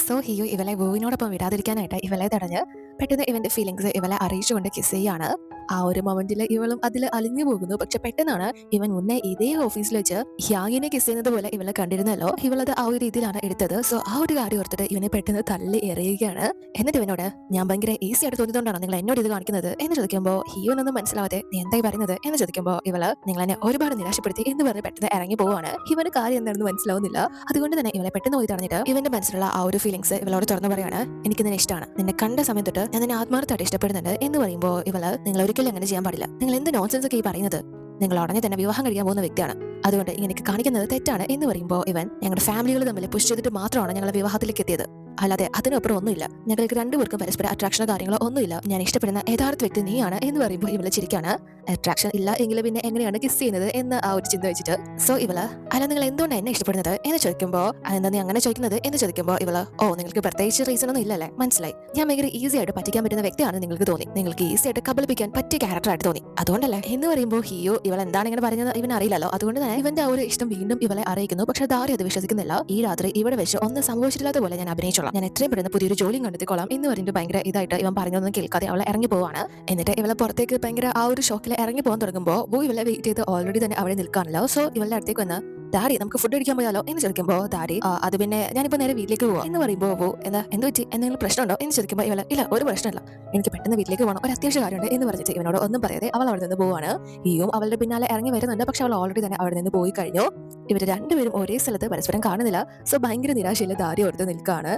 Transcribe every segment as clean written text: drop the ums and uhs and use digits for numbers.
So ഹിയു ഇവളെ വൂവിനോടൊപ്പം വിടാതിരിക്കാനായിട്ട് ഇവളെ തടഞ്ഞ് പെട്ടെന്ന് ഇവന്റെ ഫീലിങ്സ് ഇവളെ അറിയിച്ചുകൊണ്ട് കിസ് ചെയ്യാണ്. ആ ഒരു മൊമെന്റിൽ ഇവളും അതിൽ അലിഞ്ഞു പോകുന്നു. പക്ഷെ പെട്ടെന്നാണ് ഇവൻ മുന്നേ ഇതേ ഓഫീസിൽ വെച്ച് ഹ്യാങ്ങിനെ കിസ് ചെയ്യുന്നത് പോലെ ഇവളെ കണ്ടിരുന്നല്ലോ, ഇവളത് ആ ഒരു രീതിയിലാണ് എടുത്തത്. സോ ആ ഒരു കാര്യം ഓർത്തിട്ട് ഇവനെ പെട്ടെന്ന് തള്ളി എറിയുകയാണ്. എന്നിട്ട് ഇവനോട് ഞാൻ ഭയങ്കര ഈസി ആയിട്ട് തോന്നിയതുകൊണ്ടാണ് നിങ്ങൾ എന്നോട് ഇത് കാണിക്കുന്നത് എന്ന് ചോദിക്കുമ്പോൾ ഹിയോനൊന്നും മനസ്സിലാവാതെ നീ എന്തായി പറയുന്നത് എന്ന് ചോദിക്കുമ്പോൾ ഇവള് നിങ്ങൾ എന്നെ ഒരുപാട് നിരാശപ്പെടുത്തി എന്ന് പറഞ്ഞ് പെട്ടെന്ന് ഇറങ്ങി പോവാണ്. ഇവന് കാര്യം എന്താണെന്ന് മനസ്സിലാവുന്നില്ല. അതുകൊണ്ട് തന്നെ ഇവളെ പെട്ടെന്ന് പോയി തടഞ്ഞിട്ട് ഇവന്റെ മനസ്സിലുള്ള ആ ഒരു ഫീലിങ്സ് ഇവളോട് തുറന്നു പറയാണ്. എനിക്ക് നിന്നെ ഇഷ്ടമാണ്, നിന്നെ കണ്ട സമയം തൊട്ട് ഞാൻ നിന്നെ ആത്മാർത്ഥമായിട്ട് ഇഷ്ടപ്പെടുന്നുണ്ട് എന്ന് പറയുമ്പോൾ ഇവള് നിങ്ങൾ ഒരിക്കലും അങ്ങനെ ചെയ്യാൻ പാടില്ല, നിങ്ങൾ എന്ത് നോൺസെൻസ് ഒക്കെ ഈ പറയുന്നത്, നിങ്ങൾ ഉടനെ തന്നെ വിവാഹം കഴിക്കാൻ പോകുന്ന വ്യക്തിയാണ്, അതുകൊണ്ട് ഇങ്ങനെ കാണിക്കുന്നത് തെറ്റാണ് എന്ന് പറയുമ്പോൾ ഇവൻ ഞങ്ങളുടെ ഫാമിലികൾ തമ്മിൽ പുഷ് ചെയ്തിട്ട് മാത്രമാണ് ഞങ്ങൾ വിവാഹത്തിലേക്ക് എത്തിയത്, അല്ലാതെ അതിനപ്പുറം ഒന്നുമില്ല, ഞങ്ങൾക്ക് രണ്ടുപേർക്കും പരസ്പര അട്രാക്ഷനോ കാര്യങ്ങളോ ഒന്നുമില്ല, ഞാൻ ഇഷ്ടപ്പെടുന്ന യഥാർത്ഥ വ്യക്തി നീയാണ് എന്ന് പറയുമ്പോൾ ഇവള് ചിരിക്കാണ്. അട്രാക്ഷൻ ഇല്ല എങ്കിൽ പിന്നെ എങ്ങനെയാണ് കിസ് ചെയ്യുന്നത് എന്ന ആ ഒരു ചിന്ത വെച്ചിട്ട് സോ ഇവള് അല്ല നിങ്ങൾ എന്തുകൊണ്ടാണ് എന്നെ ഇഷ്ടപ്പെടുന്നത് എന്ന് ചോദിക്കുമ്പോൾ അതെന്താ നീ അങ്ങനെ ചോദിക്കുന്നത് എന്ന് ചോദിക്കുമ്പോൾ ഇവള് ഓ നിങ്ങൾക്ക് പ്രത്യേകിച്ച് റീസൺ ഒന്നും ഇല്ലല്ലേ, മനസ്സിലായി, ഞാൻ ഭയങ്കര ഈസി ആയിട്ട് പറ്റിക്കാൻ പറ്റുന്ന വ്യക്തിയാണ് നിങ്ങൾക്ക് തോന്നി, നിങ്ങൾക്ക് ഈസി ആയിട്ട് കബളിപ്പിക്കാൻ പറ്റിയ ക്യാരക്ടറായിട്ട് തോന്നി, അതുകൊണ്ടല്ലേ എന്ന് പറയുമ്പോൾ ഹിയോ ഇവൾ എന്താണ് ഇങ്ങനെ പറയുന്നത് ഇവൻ അറിയില്ലല്ലോ. അതുകൊണ്ട് തന്നെ ഇവന്റെ ആ ഒരു ഇഷ്ടം വീണ്ടും ഇവളെ അറിയിക്കുന്നു. പക്ഷെ ദാരി അത് വിശ്വസിക്കുന്നില്ല. ഈ രാത്രി ഇവിടെ വെച്ച് ഒന്നും സംഭവിച്ചില്ലാത്ത പോലെ ഞാൻ അഭിനയിച്ചോളാം, ഞാൻ എത്രയും പെട്ടെന്ന് പുതിയൊരു ജോലിയും കണ്ടെത്തിക്കോളാം എന്ന് പറഞ്ഞിട്ട് ഭയങ്കര ഇതായിട്ട് ഇവൻ പറഞ്ഞൊന്നും കേൾക്കാതെ അവളെ ഇറങ്ങി പോവാണ്. എന്നിട്ട് ഇവളെ പുറത്തേക്ക് ഭയങ്കര ആ ഒരു ഷോക്കിൽ ഇറങ്ങി പോകാൻ തുടങ്ങുമ്പോൾ ഇവളെ വെയിറ്റ് ചെയ്ത് ഓൾറെഡി തന്നെ അവിടെ നിൽക്കാണല്ലോ. സോ ഇവളുടെ അടുത്തേക്ക് വന്ന് ഡാഡി നമുക്ക് ഫുഡ് അടിക്കാൻ പോയാലോ എന്ന് ചോദിക്കുമ്പോൾ ഡാഡി അത് പിന്നെ ഞാനിപ്പോ നേരെ വീട്ടിലേക്ക് പോവാം എന്ന് പറയുമ്പോൾ എന്ത് പറ്റി, എന്തെങ്കിലും പ്രശ്നമുണ്ടോ എന്ന് ചോദിക്കുമ്പോൾ ഇവള് ഇല്ല ഒരു പ്രശ്നമില്ല, എനിക്ക് പെട്ടെന്ന് വീട്ടിലേക്ക് പോകണം, ഒരു അത്യാവശ്യ കാര്യമുണ്ട് എന്ന് പറഞ്ഞിട്ട് ഇവനോട് ഒന്നും പറയാതെ അവൾ അവിടെ നിന്ന് പോവാണ്. ഈയും അവളുടെ പിന്നാലെ ഇറങ്ങി വരുന്നുണ്ട്. പക്ഷെ അവൾ ഓൾറെഡി തന്നെ അവിടെ നിന്ന് പോയി കഴിഞ്ഞു. ഇവർ രണ്ടുപേരും ഒരേ സ്ഥലത്ത് പരസ്പരം കാണുന്നില്ല. സോ ഭയങ്കര നിരാശയിൽ ദാരി ഓർത്ത് നിൽക്കുകയാണ്.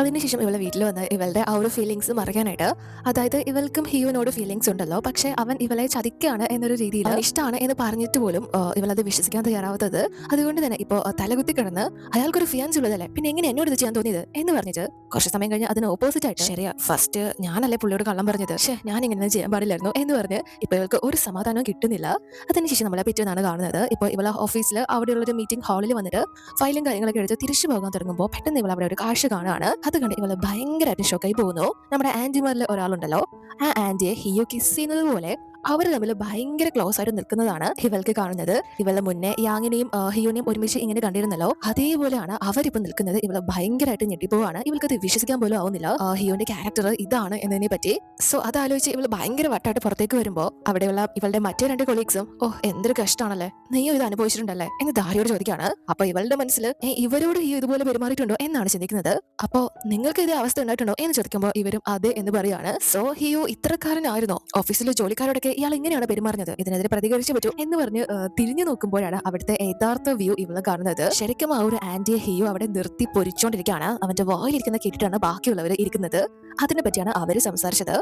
അതിനുശേഷം ഇവളെ വീട്ടിൽ വന്ന് ഇവളുടെ ആ ഒരു ഫീലിങ്സ് മറക്കാനായിട്ട്, അതായത് ഇവൾക്കും ഹിയുവിനോട് ഫീലിങ്സ് ഉണ്ടല്ലോ, പക്ഷെ അവൻ ഇവളെ ചതിക്കാണ് എന്നൊരു രീതിയിൽ ഇഷ്ടമാണ് എന്ന് പറഞ്ഞിട്ട് പോലും ഇവളത് വിശ്വസിക്കാൻ തയ്യാറാവാത്തത്. അതുകൊണ്ട് തന്നെ ഇപ്പോൾ തലകുത്തി കിടന്ന് അയാൾക്കൊരു ഫിയാൻസ് ഉള്ളതല്ലേ പിന്നെ എങ്ങനെ എന്നോട് ഇത് ചെയ്യാൻ തോന്നിയത് എന്ന് പറഞ്ഞിട്ട് കുറച്ച് സമയം കഴിഞ്ഞ് അതിന് ഓപ്പോസിറ്റ് ആയിട്ട് ശരിയാ ഫസ്റ്റ് ഞാനല്ലേ പുള്ളിയോട് കള്ളം പറഞ്ഞത്, പക്ഷേ ഞാൻ ഇങ്ങനെ ചെയ്യാൻ പാടില്ലായിരുന്നു എന്ന് പറഞ്ഞ് ഇപ്പൊ ഇവൾക്ക് ഒരു സമാധാനവും കിട്ടുന്നില്ല. അതിനുശേഷം നമ്മളെ പിറ്റേന്നാണ് കാണുന്നത്. ഇപ്പോൾ ഇവളെ ഓഫീസിൽ അവിടെയുള്ള ഒരു മീറ്റിംഗ് ഹാളിൽ വന്നിട്ട് ഫയലും കാര്യങ്ങളൊക്കെ എടുത്ത് തിരിച്ചു പോകാൻ തുടങ്ങുമ്പോൾ പെട്ടെന്ന് ഇവൾ അവിടെ ഒരു കാഴ്ച കാണുകയാണ്. അത് കണ്ട് ഇവള് ഭയങ്കരമായിട്ട് ഷോക്കായി പോകുന്നു. നമ്മുടെ ആന്റിമാരിൽ ഒരാളുണ്ടല്ലോ, ആ ആന്റിയെ ഹിയോ കിസ് ചെയ്യുന്നത് പോലെ അവർ തമ്മിൽ ഭയങ്കര ക്ലോസ് ആയിട്ട് നിൽക്കുന്നതാണ് ഇവൾക്ക് കാണുന്നത്. ഇവളുടെ മുന്നേ യാങ്ങിനെയും ഹിയോനെയും ഒരുമിച്ച് ഇങ്ങനെ കണ്ടിരുന്നല്ലോ, അതേപോലെയാണ് അവരിപ്പോ നിൽക്കുന്നത്. ഇവള് ഭയങ്കരമായിട്ട് ഞെട്ടിപ്പോവാണ്. ഇവൾക്ക് അത് വിശ്വസിക്കാൻ പോലും ആവുന്നില്ല ഹിയോന്റെ ക്യാരക്ടർ ഇതാണ് എന്നതിനെ പറ്റി. സോ അതാലോചിച്ച് ഇവള് ഭയങ്കര വട്ടായിട്ട് പുറത്തേക്ക് വരുമ്പോൾ അവിടെയുള്ള ഇവളുടെ മറ്റേ രണ്ട് കൊളീഗ്സും ഓ എന്തൊരു കഷ്ടമാണല്ലേ, നീയും ഇത് അനുഭവിച്ചിട്ടുണ്ടല്ലേ എന്ന് ദാരിയോട് ചോദിക്കുകയാണ്. അപ്പൊ ഇവളുടെ മനസ്സിൽ ഇവരോട് ഹിയോ ഇതുപോലെ പെരുമാറിയിട്ടുണ്ടോ എന്നാണ് ചിന്തിക്കുന്നത്. അപ്പോ നിങ്ങൾക്ക് ഇതേ അവസ്ഥ ഉണ്ടായിട്ടുണ്ടോ എന്ന് ചോദിക്കുമ്പോൾ ഇവരും അതെ എന്ന് പറയാണ്. സോ ഹിയോ ഇത്രക്കാരനായിരുന്നോ, ഓഫീസിലെ ജോലിക്കാരോടൊക്കെ ഇയാൾ ഇങ്ങനെയാണ് പെരുമാറുന്നത്, ഇതിനെതിരെ പ്രതികരിച്ചു പറ്റൂ എന്ന് പറഞ്ഞ് തിരിഞ്ഞു നോക്കുമ്പോഴാണ് അവിടുത്തെ യഥാർത്ഥ വ്യൂ ഇവള് കാണുന്നത്. ശരിക്കും ആ ഒരു ആന്റിയെ ഹിയോ അവിടെ നിർത്തി പൊരിച്ചോണ്ടിരിക്കുകയാണ്. അവന്റെ വായിലിരിക്കുന്ന കേട്ടിട്ടാണ് ബാക്കിയുള്ളവർ ഇരിക്കുന്നത്. അതിനെ പറ്റിയാണ് അവര് സംസാരിച്ചത്.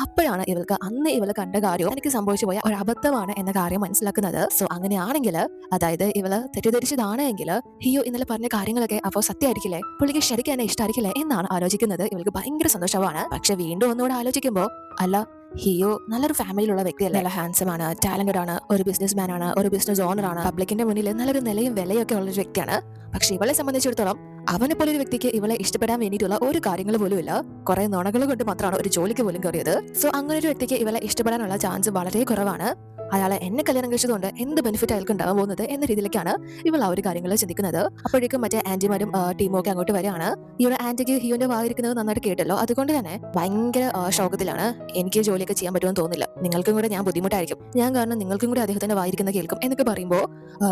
അപ്പോഴാണ് ഇവൾക്ക് അന്ന് ഇവള് കണ്ട കാര്യം എനിക്ക് സംഭവിച്ചു പോയ ഒരു അബദ്ധമാണ് എന്ന കാര്യം മനസ്സിലാക്കുന്നത്. സോ അങ്ങനെയാണെങ്കിൽ, അതായത് ഇവള് തെറ്റിദ്ധരിച്ചതാണ് എങ്കിൽ ഹിയോ ഇന്നലെ പറഞ്ഞ കാര്യങ്ങളൊക്കെ അപ്പോൾ സത്യമായിരിക്കില്ലേ, പുള്ളിക്ക് ശരിക്കും എന്നെ ഇഷ്ടമായിരിക്കില്ലേ എന്നാണ് ആലോചിക്കുന്നത്. ഇവൾക്ക് ഭയങ്കര സന്തോഷമാണ്. പക്ഷെ വീണ്ടും ഒന്നുകൂടെ ആലോചിക്കുമ്പോൾ അല്ല, ഹിയോ നല്ലൊരു ഫാമിലിയിലുള്ള വ്യക്തിയല്ല, നല്ല ഹാൻസം ആണ്, ടാലന്റഡ് ആണ്, ഒരു ബിസിനസ് മാൻ ആണ്, ഒരു ബിസിനസ് ഓണർ ആണ്, പബ്ലിക്കിന്റെ മുന്നിൽ നല്ലൊരു നിലയും വിലയൊക്കെ ഉള്ള ഒരു വ്യക്തിയാണ്. പക്ഷെ ഇവളെ സംബന്ധിച്ചിടത്തോളം അവനെ പോലെ ഒരു വ്യക്തിക്ക് ഇവളെ ഇഷ്ടപ്പെടാൻ വേണ്ടിയിട്ടുള്ള ഒരു കാര്യങ്ങൾ പോലും ഇല്ല. കുറെ നുണകൾ കൊണ്ട് മാത്രമാണ് ഒരു ജോലിക്ക് പോലും കയറിയത്. സോ അങ്ങനെ ഒരു വ്യക്തിക്ക് ഇവളെ ഇഷ്ടപ്പെടാനുള്ള ചാൻസ് വളരെ കുറവാണ്. അയാളെ എന്നെ കല്യാണം കഴിച്ചതുകൊണ്ട് എന്ത് ബെനിഫിറ്റ് അയാൾക്ക് ഉണ്ടാവാൻ പോകുന്നത് എന്ന രീതിയിലേക്കാണ് ഇവൾ ആ ഒരു കാര്യങ്ങൾ ചിന്തിക്കുന്നത്. അപ്പോഴേക്കും മറ്റേ ആന്റിമാരും ടീമും ഒക്കെ അങ്ങോട്ട് വരികയാണ്. ഈ ഒരു ആന്റിക്ക് ഹിയോന്റെ വായിരിക്കുന്നത് നന്നായിട്ട് കേട്ടല്ലോ, അതുകൊണ്ട് തന്നെ ഭയങ്കര ഷോക്കത്തിലാണ്. എനിക്ക് ജോലിയൊക്കെ ചെയ്യാൻ പറ്റുമെന്ന് തോന്നില്ല, നിങ്ങൾക്കും കൂടെ ഞാൻ ബുദ്ധിമുട്ടായിരിക്കും, ഞാൻ കാരണം നിങ്ങൾക്കും കൂടെ അദ്ദേഹത്തിന്റെ വായിരിക്കുന്ന കേൾക്കും എന്നൊക്കെ പറയുമ്പോൾ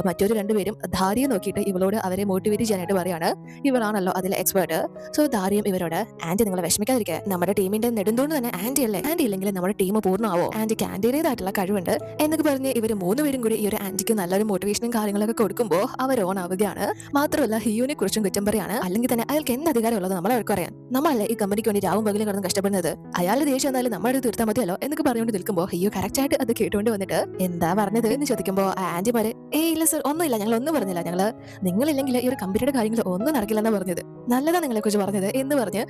മറ്റൊരു രണ്ടുപേരും ധാരിയെ നോക്കിയിട്ട് ഇവളോട് അവരെ മോട്ടിവേറ്റ് ചെയ്യാനായിട്ട് പറയാണ്. ഇവളാണല്ലോ അതിലെ എക്സ്പേർട്ട്. സോ ധാരിയും ഇവരോട് ആന്റി നിങ്ങളെ വിഷമിക്കാതിരിക്കുക, നമ്മുടെ ടീമിന്റെ നെടുന്തോണ്ട് തന്നെ ആന്റി അല്ലേ, ആന്റി ഇല്ലെങ്കിൽ നമ്മുടെ ടീം പൂർണ്ണമാവോ, ആന്റിക്ക് ആന്റിയുടേതായിട്ടുള്ള കഴിവുണ്ട് എന്നൊക്കെ പറഞ്ഞ് ഇവര് മൂന്നുപേരും കൂടി ഈ ഒരു ആന്റിക്ക് നല്ലൊരു മോട്ടിവേഷനും കാര്യങ്ങളൊക്കെ കൊടുക്കുമ്പോൾ അവർ ഓൺ ആവുകയാണ്. മാത്രമല്ല ഹിയോനെ കുറിച്ചും കുറ്റം പറയാണ്. അല്ലെങ്കിൽ തന്നെ അയാൾക്ക് എന്ത് അധികാരം ഉള്ളത് നമ്മളവർക്ക് അറിയാം, നമ്മളല്ലേ ഈ കമ്പനിക്ക് വേണ്ടി രാവും പകലും കിടന്ന് കഷ്ടപ്പെടുന്നത്, അയാളുടെ ദേഷ്യം എന്നാലും നമ്മുടെ തീർത്താൽ മതിയല്ലോ എന്നൊക്കെ പറഞ്ഞുകൊണ്ട് നിൽക്കുമ്പോൾ ഹിയോ കറക്റ്റ് ആയിട്ട് അത് കേട്ടുകൊണ്ട് വന്നിട്ട് എന്താ പറഞ്ഞത് എന്ന് ചോദിക്കുമ്പോൾ ആന്റിമാര് ഇല്ല സർ ഒന്നുമില്ല, ഞങ്ങൾ ഒന്നും പറഞ്ഞില്ല, ഞങ്ങള് നിങ്ങളില്ലെങ്കിൽ ഈ ഒരു കമ്പനിയുടെ കാര്യങ്ങൾ ഒന്നും നടക്കില്ലെന്നാ പറഞ്ഞത്, നല്ലതാ നിങ്ങളെ കുറിച്ച് പറഞ്ഞത് എന്ന് പറഞ്ഞ്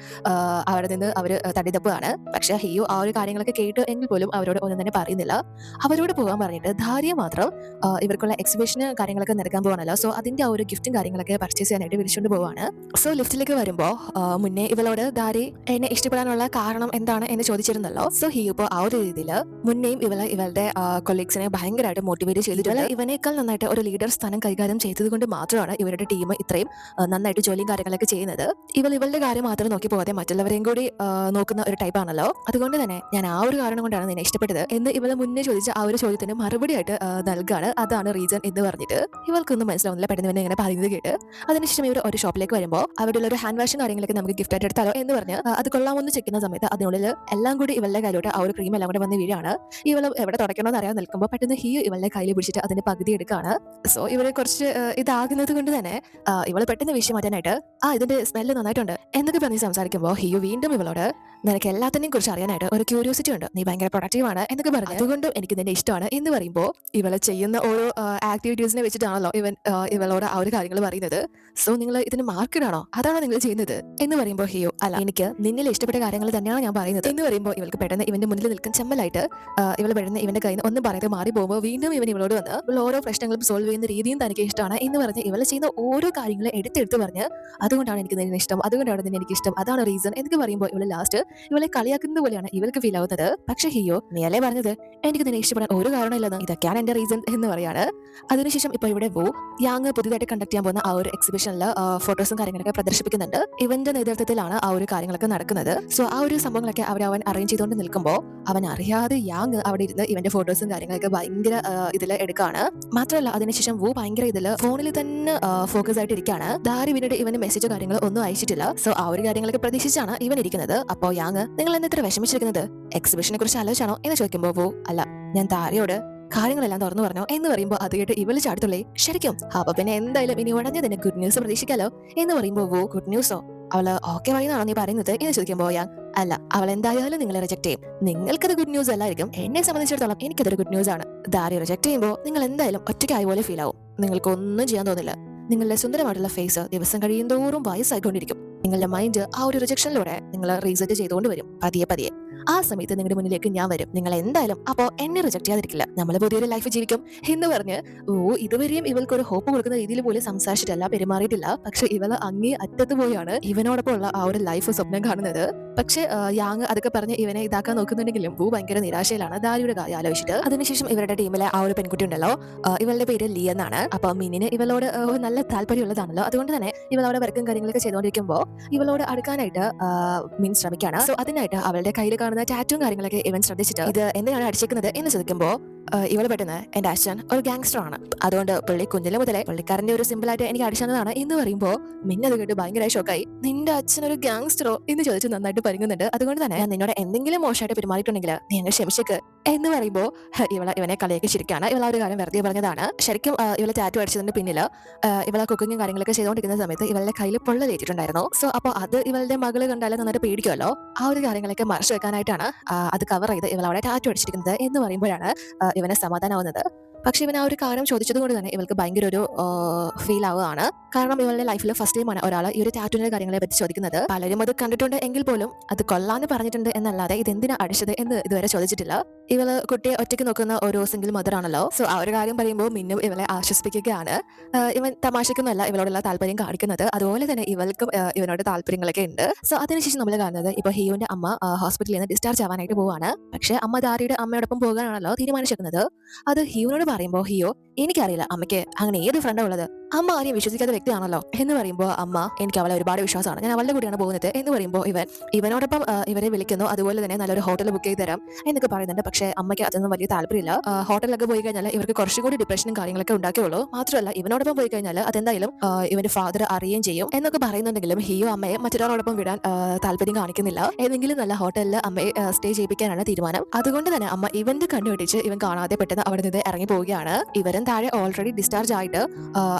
അവിടെ നിന്ന് അവര് തടിതപ്പാണ്. പക്ഷെ ഹിയോ ആ ഒരു കാര്യങ്ങളൊക്കെ കേട്ട് എങ്കിൽ പോലും അവരോട് ഒന്നും തന്നെ പറയുന്നില്ല. അവരോട് പോകാൻ പറഞ്ഞിട്ട് ധാരിയ മാത്രം ഇവർക്കുള്ള എക്സിബിഷന് കാര്യങ്ങളൊക്കെ നടക്കാൻ പോവാണല്ലോ. സോ അതിന്റെ ആ ഒരു ഗിഫ്റ്റും കാര്യങ്ങളൊക്കെ പർച്ചേസ് ചെയ്യാനായിട്ട് വിളിച്ചുകൊണ്ട് പോവാണ്. സോ ലിഫ്റ്റിലേക്ക് വരുമ്പോൾ മുന്നേ ഇവളോട് ഇവളോട് ദാരി എന്നെ ഇഷ്ടപ്പെടാനുള്ള കാരണം എന്താണ് എന്ന് ചോദിച്ചിരുന്നല്ലോ. സോ ഹി ഇപ്പോൾ ആ ഒരു രീതിയിൽ മുന്നേയും ഇവളുടെ കൊളീഗ്സിനെ ഭയങ്കരമായിട്ട് മോട്ടിവേറ്റ് ചെയ്തിട്ടുണ്ട്. ഇവനേക്കാൾ നന്നായിട്ട് ഒരു ലീഡർ സ്ഥാനം കൈകാര്യം ചെയ്തത് കൊണ്ട് മാത്രമാണ് ഇവരുടെ ടീം ഇത്രയും നന്നായിട്ട് ജോലിയും കാര്യങ്ങളൊക്കെ ചെയ്യുന്നത്. ഇവളുടെ കാര്യം മാത്രം നോക്കി പോകാതെ മറ്റുള്ളവരെയും കൂടി നോക്കുന്ന ഒരു ടൈപ്പ് ആണല്ലോ. അതുകൊണ്ട് തന്നെ ഞാൻ ആ ഒരു കാരണം കൊണ്ടാണ് നിന്നെ ഇഷ്ടപ്പെട്ടത് എന്ന് ഇവളെ മുന്നേ ചോദിച്ച ആ ഒരു ചോദ്യത്തിന് മറുപടിയായിട്ട് നൽകാണ്. അതാണ് റീസൺ എന്ന് പറഞ്ഞിട്ട് ഇവൾക്കൊന്നും മനസ്സിലാവുന്നില്ല. പെട്ടെന്ന് ഇവനെ ഇങ്ങനെ പറയുന്നത് കേട്ട് അതിനുശേഷം ഇവർ ഒരു ഷോപ്പിലേക്ക് വരുമ്പോൾ അവിടെയുള്ള ഒരു ഹാൻഡ് വാഷും കാര്യങ്ങളൊക്കെ നമുക്ക് ഗിഫ്റ്റ് ആയിട്ട് എടുത്താലോ എന്ന് പറഞ്ഞ് അത് കൊള്ളാമെന്ന് ചെക്കുന്ന സമയത്ത് അതിനുള്ളിൽ എല്ലാം കൂടി ഇവളുടെ കയ്യിലോട്ട് ആ ഒരു ക്രീം എല്ലാം കൂടെ വന്ന് വീഴാണ്. ഇവൾ എവിടെ തുടയ്ക്കണമെന്ന് അറിയാൻ നിൽക്കുമ്പോൾ പെട്ടെന്ന് ഹീ ഇവളുടെ കയ്യിൽ പിടിച്ചിട്ട് അതിന്റെ പകുതി എടുക്കുകയാണ്. സോ ഇവരെ കുറച്ച് ഇതാകുന്നത് കൊണ്ട് തന്നെ ഇവൾ പെട്ടെന്ന് വിഷയം മാറ്റാനായിട്ട് ഇതിന്റെ സ്മെല്ല് നന്നായിട്ടുണ്ട് എന്നൊക്കെ പറഞ്ഞ് സംസാരിക്കുമ്പോൾ ഹിയു വീണ്ടും ഇവളോട് നിനക്ക് എല്ലാത്തിനെയും കുറിച്ച് അറിയാനായിട്ട് ഒരു ക്യൂരിയോസിറ്റി ഉണ്ട്, നീ ഭയങ്കര പ്രൊഡക്റ്റീവ് ആണ് എന്നൊക്കെ പറഞ്ഞു. അതുകൊണ്ടും എനിക്ക് നിന്നെ ഇഷ്ടമാണ് എന്ന് പറയുമ്പോൾ ഇവളെ ചെയ്യുന്ന ഓരോ ആക്ടിവിറ്റീസിനെ വെച്ചിട്ടാണല്ലോ ഇവളോട് ആ ഒരു കാര്യങ്ങൾ പറയുന്നത്. സോ നിങ്ങൾ ഇതിന് മാർക്കറ്റാണോ, അതാണോ നിങ്ങൾ ചെയ്യുന്നത് എന്ന് പറയുമ്പോൾ ഹിയോ അല്ല, എനിക്ക് നിന്നിൽ ഇഷ്ടപ്പെട്ട കാര്യങ്ങൾ തന്നെയാണ് ഞാൻ പറയുന്നത് എന്ന് പറയുമ്പോൾ ഇവൾക്ക് പെട്ടെന്ന് ഇവന്റെ മുന്നിൽ നിൽക്കാൻ ചെമ്മലായിട്ട് ഇവൾ പെട്ടെന്ന് ഇവന്റെ കയ്യിൽ നിന്ന് ഒന്നും പറയാതെ മാറി പോകുമ്പോൾ വീണ്ടും ഇവളോട് വന്ന് ഇവൾ ഓരോ പ്രശ്നങ്ങളും സോൾവ് ചെയ്യുന്ന രീതിയും തനിക്ക് ഇഷ്ടമാണ് എന്ന് പറഞ്ഞ് ഇവൾ ചെയ്യുന്ന ഓരോ കാര്യങ്ങളും എടുത്തെടുത്ത് പറഞ്ഞ് അതുകൊണ്ടാണ് എനിക്ക് നിന്നെ ഇഷ്ടം, അതുകൊണ്ടാണ് നിന്നെ എനിക്ക് ഇഷ്ടം, അതാണ് റീസൺ എന്നൊക്കെ പറയുമ്പോൾ ഇവള് ലാസ്റ്റ് ഇവളെ കളിയാക്കുന്നത് പോലെയാണ് ഇവൾക്ക് ഫീൽ ആവുന്നത്. പക്ഷേ ഹിയോ നീ അല്ലേ പറഞ്ഞത് എനിക്ക് നിന്നെ ഇഷ്ടപ്പെടാൻ ഒരു കാരണമില്ലെന്ന്, ഇതൊക്കെയാണ് എന്റെ റീസൺ എന്ന് പറയാണ്. അതിനുശേഷം ഇപ്പൊ ഇവിടെ യാങ് പുതിയതായിട്ട് കണ്ടക്ട് ചെയ്യാൻ പോകുന്ന ആ ഒരു എക്സിബിഷനിൽ ഫോട്ടോസും കാര്യങ്ങളൊക്കെ പ്രദർശിപ്പിക്കുന്നുണ്ട്. ഇവന്റെ നേതൃത്വത്തിലാണ് ആ ഒരു കാര്യങ്ങളൊക്കെ നടക്കുന്നത്. സോ ആ ഒരു സംഭവങ്ങളൊക്കെ അവൻ അറേഞ്ച് ചെയ്തുകൊണ്ട് നിൽക്കുമ്പോൾ അവൻ അറിയാതെ യാങ് അവിടെ ഇരുന്ന് ഇവന്റെ ഫോട്ടോസും കാര്യങ്ങളൊക്കെ ഭയങ്കര ഇതിൽ എടുക്കാണ്. മാത്രമല്ല അതിനുശേഷം ഭയങ്കര ഇതിൽ ഫോണിൽ തന്നെ ഫോക്കസ് ആയിട്ട് ഇരിക്കുകയാണ്. ദാരി പിന്നീട് ഇവന്റെ മെസ്സേജോ കാര്യങ്ങളോ ഒന്നും അയച്ചിട്ടില്ല. സോ ആ ഒരു കാര്യങ്ങളൊക്കെ പ്രതീക്ഷിച്ചാണ് ഇവൻ ഇരിക്കുന്നത്. അപ്പോ യാങ് നിങ്ങൾ എന്തിത്ര വിഷമിച്ചിരിക്കുന്നത്, എക്സിബിഷനെ കുറിച്ച് ആലോചിച്ചാണോ എന്ന് ചോദിക്കുമ്പോ അല്ല, ഞാൻ ദാരിയോട് കാര്യങ്ങളെല്ലാം തുറന്നു പറഞ്ഞോ എന്ന് പറയുമ്പോൾ അത് കേട്ട് ഇവള് ചാടത്തുള്ളേ ശരിക്കും, അപ്പൊ പിന്നെ എന്തായാലും ഇനി ഉടനെ തന്നെ ഗുഡ് ന്യൂസ് പ്രതീക്ഷിക്കാലോ എന്ന് പറയുമ്പോ ഗുഡ് ന്യൂസോ, അവള് ഓക്കെ വഴിയാണോ നീ പറയുന്നത് എന്ന് ചോദിക്കുമ്പോ യാങ് അല്ല, അവൾ എന്തായാലും നിങ്ങളെ റിജക്ട് ചെയ്യും, നിങ്ങൾക്കത് ഗുഡ് ന്യൂസ് അല്ലായിരിക്കും, എന്നെ സംബന്ധിച്ചിടത്തോളം എനിക്കതൊരു ഗുഡ് ന്യൂസ് ആണ്. ദാരി റിജക്ട് ചെയ്യുമ്പോൾ നിങ്ങൾ എന്തായാലും ഒറ്റയ്ക്കായ പോലെ ഫീൽ ആവും, നിങ്ങൾക്ക് ഒന്നും ചെയ്യാൻ തോന്നില്ല, നിങ്ങളുടെ സുന്ദരമായിട്ടുള്ള ഫേസ് ദിവസം കഴിയും തോറും വയസ്സായിക്കൊണ്ടിരിക്കും, നിങ്ങളുടെ മൈൻഡ് ആ ഒരു റിജക്ഷനിലൂടെ നിങ്ങൾ റീസെറ്റ് ചെയ്തുകൊണ്ട് വരും പതിയെ പതിയെ. ആ സമയത്ത് നിങ്ങളുടെ മുന്നിലേക്ക് ഞാൻ വരും, നിങ്ങൾ എന്തായാലും അപ്പോ എന്നെ റിജക്ട് ചെയ്യാതിരിക്കില്ല, നമ്മൾ പുതിയൊരു ലൈഫ് ജീവിക്കും എന്ന് പറഞ്ഞ് ഇതുവരെയും ഇവൾക്കൊരു ഹോപ്പ് കൊടുക്കുന്ന രീതിയിൽ പോലും സംസാരിച്ചിട്ടല്ല, പെരുമാറിയിട്ടില്ല. പക്ഷെ ഇവള് അങ്ങേ അറ്റത്ത് പോയാണ് ഇവനോടൊപ്പം ഉള്ള ആ ഒരു ലൈഫ് സ്വപ്നം കാണുന്നത്. പക്ഷെ യാങ് അതൊക്കെ പറഞ്ഞ് ഇവനെ ഇതാക്കാൻ നോക്കുന്നുണ്ടെങ്കിലും ഭയങ്കര നിരാശയിലാണ് ദാരിയുടെ കാര്യം ആലോചിച്ചിട്ട്. അതിനുശേഷം ഇവരുടെ ടീമിലെ ആ ഒരു പെൺകുട്ടി ഉണ്ടല്ലോ, ഇവളുടെ പേര് ലീ എന്നാണ്. അപ്പൊ മിന്നിന് ഇവളോട് നല്ല താല്പര്യമുള്ളതാണല്ലോ, അതുകൊണ്ട് തന്നെ ഇവളവിടെ വർക്കും കാര്യങ്ങളൊക്കെ ചെയ്തുകൊണ്ടിരിക്കുമ്പോൾ ഇവളോട് അടുക്കാനായിട്ട് മിൻ ശ്രമിക്കാണ്. സോ അതിനായിട്ട് അവളുടെ കയ്യിൽ കാണുന്ന ടാറ്റും കാര്യങ്ങളൊക്കെ ഇവൻ ശ്രദ്ധിച്ചിട്ട് ഇത് എന്തിനാണ് അടിച്ചേക്കുന്നത് എന്ന് ചോദിക്കുമ്പോ ഇവള് പെട്ടെന്ന് എന്റെ അച്ഛൻ ഒരു ഗാങ്സ്റ്റർ ആണ്, അതുകൊണ്ട് പുള്ളി കുഞ്ഞിലെ മുതലേ പുള്ളിക്കാരന്റെ ഒരു സിമ്പിൾ ആയിട്ട് എനിക്ക് അടിച്ചതാണ് എന്ന് പറയുമ്പോൾ മിന്നത് കേട്ട് ഭയങ്കര ഷോക്കായി. നിന്റെ അച്ഛൻ ഒരു ഗാങ്സ്റ്ററോ എന്ന് ചോദിച്ച് നന്നായിട്ട് പരിങ്ങുന്നുണ്ട്. അതുകൊണ്ട് തന്നെ ഞാൻ നിന്നോട് എന്തെങ്കിലും മോശമായിട്ട് പെരുമാറിയിട്ടുണ്ടെങ്കിൽ നീ അങ്ങ് ക്ഷമിച്ചേക്ക് എന്ന് പറയുമ്പോൾ ഇവനെ കളിയൊക്കെ ശരിക്കാണ്. ഇവള ഒരു കാര്യം വെറുതെ പറഞ്ഞതാണ്. ശരിക്കും ഇവളെ ടാറ്റു അടിച്ചതിന്റെ പിന്നിൽ ഇവളെ കുക്കിങ്ങും കാര്യങ്ങളൊക്കെ ചെയ്തുകൊണ്ടിരിക്കുന്ന സമയത്ത് ഇവളുടെ കയ്യിൽ പൊള്ളലേറ്റിട്ടുണ്ടായിരുന്നു. സോ അപ്പോൾ അത് ഇവളുടെ മകള് കണ്ടാലും നന്നായിട്ട് പേടിക്കുമല്ലോ, ആ ഒരു കാര്യങ്ങളൊക്കെ മറച്ചു വെക്കാനായിട്ടാണ് അത് കവർ ചെയ്ത് ഇവളവിടെ ടാറ്റു അടിച്ചിരിക്കുന്നത് എന്ന് പറയുമ്പോഴാണ് ഇവനെ സമാധാനമാവുന്നത്. പക്ഷെ ഇവൻ ആ ഒരു കാര്യം ചോദിച്ചത് കൊണ്ട് തന്നെ ഇവൾക്ക് ഭയങ്കര ഒരു ഫീൽ ആവുകയാണ്. കാരണം ഇവളുടെ ലൈഫിൽ ഫസ്റ്റ് ടൈമാണ് ഒരാൾ ഈ ഒരു ടാറ്റുവിന്റെ കാര്യങ്ങളെ പറ്റി ചോദിക്കുന്നത്. പലരും അത് കണ്ടിട്ടുണ്ട് എങ്കിൽ പോലും അത് കൊള്ളാന്ന് പറഞ്ഞിട്ടുണ്ട് എന്നല്ലാതെ ഇതെന്തിനാ അടിച്ചത് എന്ന് ഇതുവരെ ചോദിച്ചിട്ടില്ല. ഇവള് കുട്ടിയെ ഒറ്റയ്ക്ക് നോക്കുന്ന ഒരു സിംഗിൾ മദർ ആണല്ലോ. സോ ആ ഒരു കാര്യം പറയുമ്പോൾ മിന്നും ഇവളെ ആശ്വസിപ്പിക്കുകയാണ്. ഇവൻ തമാശക്കൊന്നുമല്ല ഇവളോടുള്ള താല്പര്യം കാണിക്കുന്നത്, അതുപോലെ തന്നെ ഇവൾക്കും ഇവനോട് താല്പര്യങ്ങളൊക്കെ ഉണ്ട്. സോ അതിനുശേഷം നമ്മൾ കാണുന്നത് ഇപ്പൊ ഹിയുവിന്റെ അമ്മ ഹോസ്പിറ്റലിൽ നിന്ന് ഡിസ്ചാർജ് ആവാനായിട്ട് പോവാണ്. പക്ഷെ അമ്മ ദാരിയുടെ അമ്മയോടൊപ്പം പോകാനാണല്ലോ തീരുമാനിച്ചിരിക്കുന്നത്. അത് ഹിയുവിനോട് പറയുമ്പോൾ ഹിയോ എനിക്കറിയില്ല അമ്മയ്ക്ക് അങ്ങനെ ഏത് ഫ്രണ്ടാ ഉള്ളത്, അമ്മ ആരെയും വിശ്വസിക്കാത്ത വ്യക്തിയാണല്ലോ എന്ന് പറയുമ്പോൾ അമ്മ എനിക്ക് അവളെ ഒരുപാട് വിശ്വാസമാണ്, ഞാൻ അവളുടെ കൂടെയാണ് പോകുന്നത് എന്ന് പറയുമ്പോൾ ഇവനോടൊപ്പം ഇവരെ വിളിക്കുന്നു. അതുപോലെ തന്നെ നല്ലൊരു ഹോട്ടൽ ബുക്ക് ചെയ്ത് തരാം എന്നൊക്കെ പറയുന്നുണ്ട്. പക്ഷേ അമ്മയ്ക്ക് അതൊന്നും വലിയ താല്പര്യമില്ല. ഹോട്ടലിലൊക്കെ പോയി കഴിഞ്ഞാൽ ഇവർക്ക് കുറച്ചും കൂടി ഡിപ്രഷനും കാര്യങ്ങളൊക്കെ ഉണ്ടാക്കിയുള്ളൂ. മാത്രമല്ല ഇവനോടൊപ്പം പോയി കഴിഞ്ഞാൽ അതെന്തായാലും ഇവന്റെ ഫാദർ അറിയുകയും ചെയ്യും എന്നൊക്കെ പറയുന്നുണ്ടെങ്കിലും ഹിയോ അമ്മയെ മറ്റൊരാളോടൊപ്പം വിടാൻ താല്പര്യം കാണിക്കുന്നില്ല. ഏതെങ്കിലും നല്ല ഹോട്ടലിൽ അമ്മയെ സ്റ്റേ ചെയ്യിപ്പിക്കാനാണ് തീരുമാനം. അതുകൊണ്ട് തന്നെ അമ്മ ഇവന്റെ കണ്ണു വെട്ടിച്ച് ഇവൻ കാണാതെ പെട്ടെന്ന് അവിടെ നിന്ന് ഇറങ്ങി പോവുകയാണ്. ഇവരും താഴെ ഓൾറെഡി ഡിസ്ചാർജ് ആയിട്ട്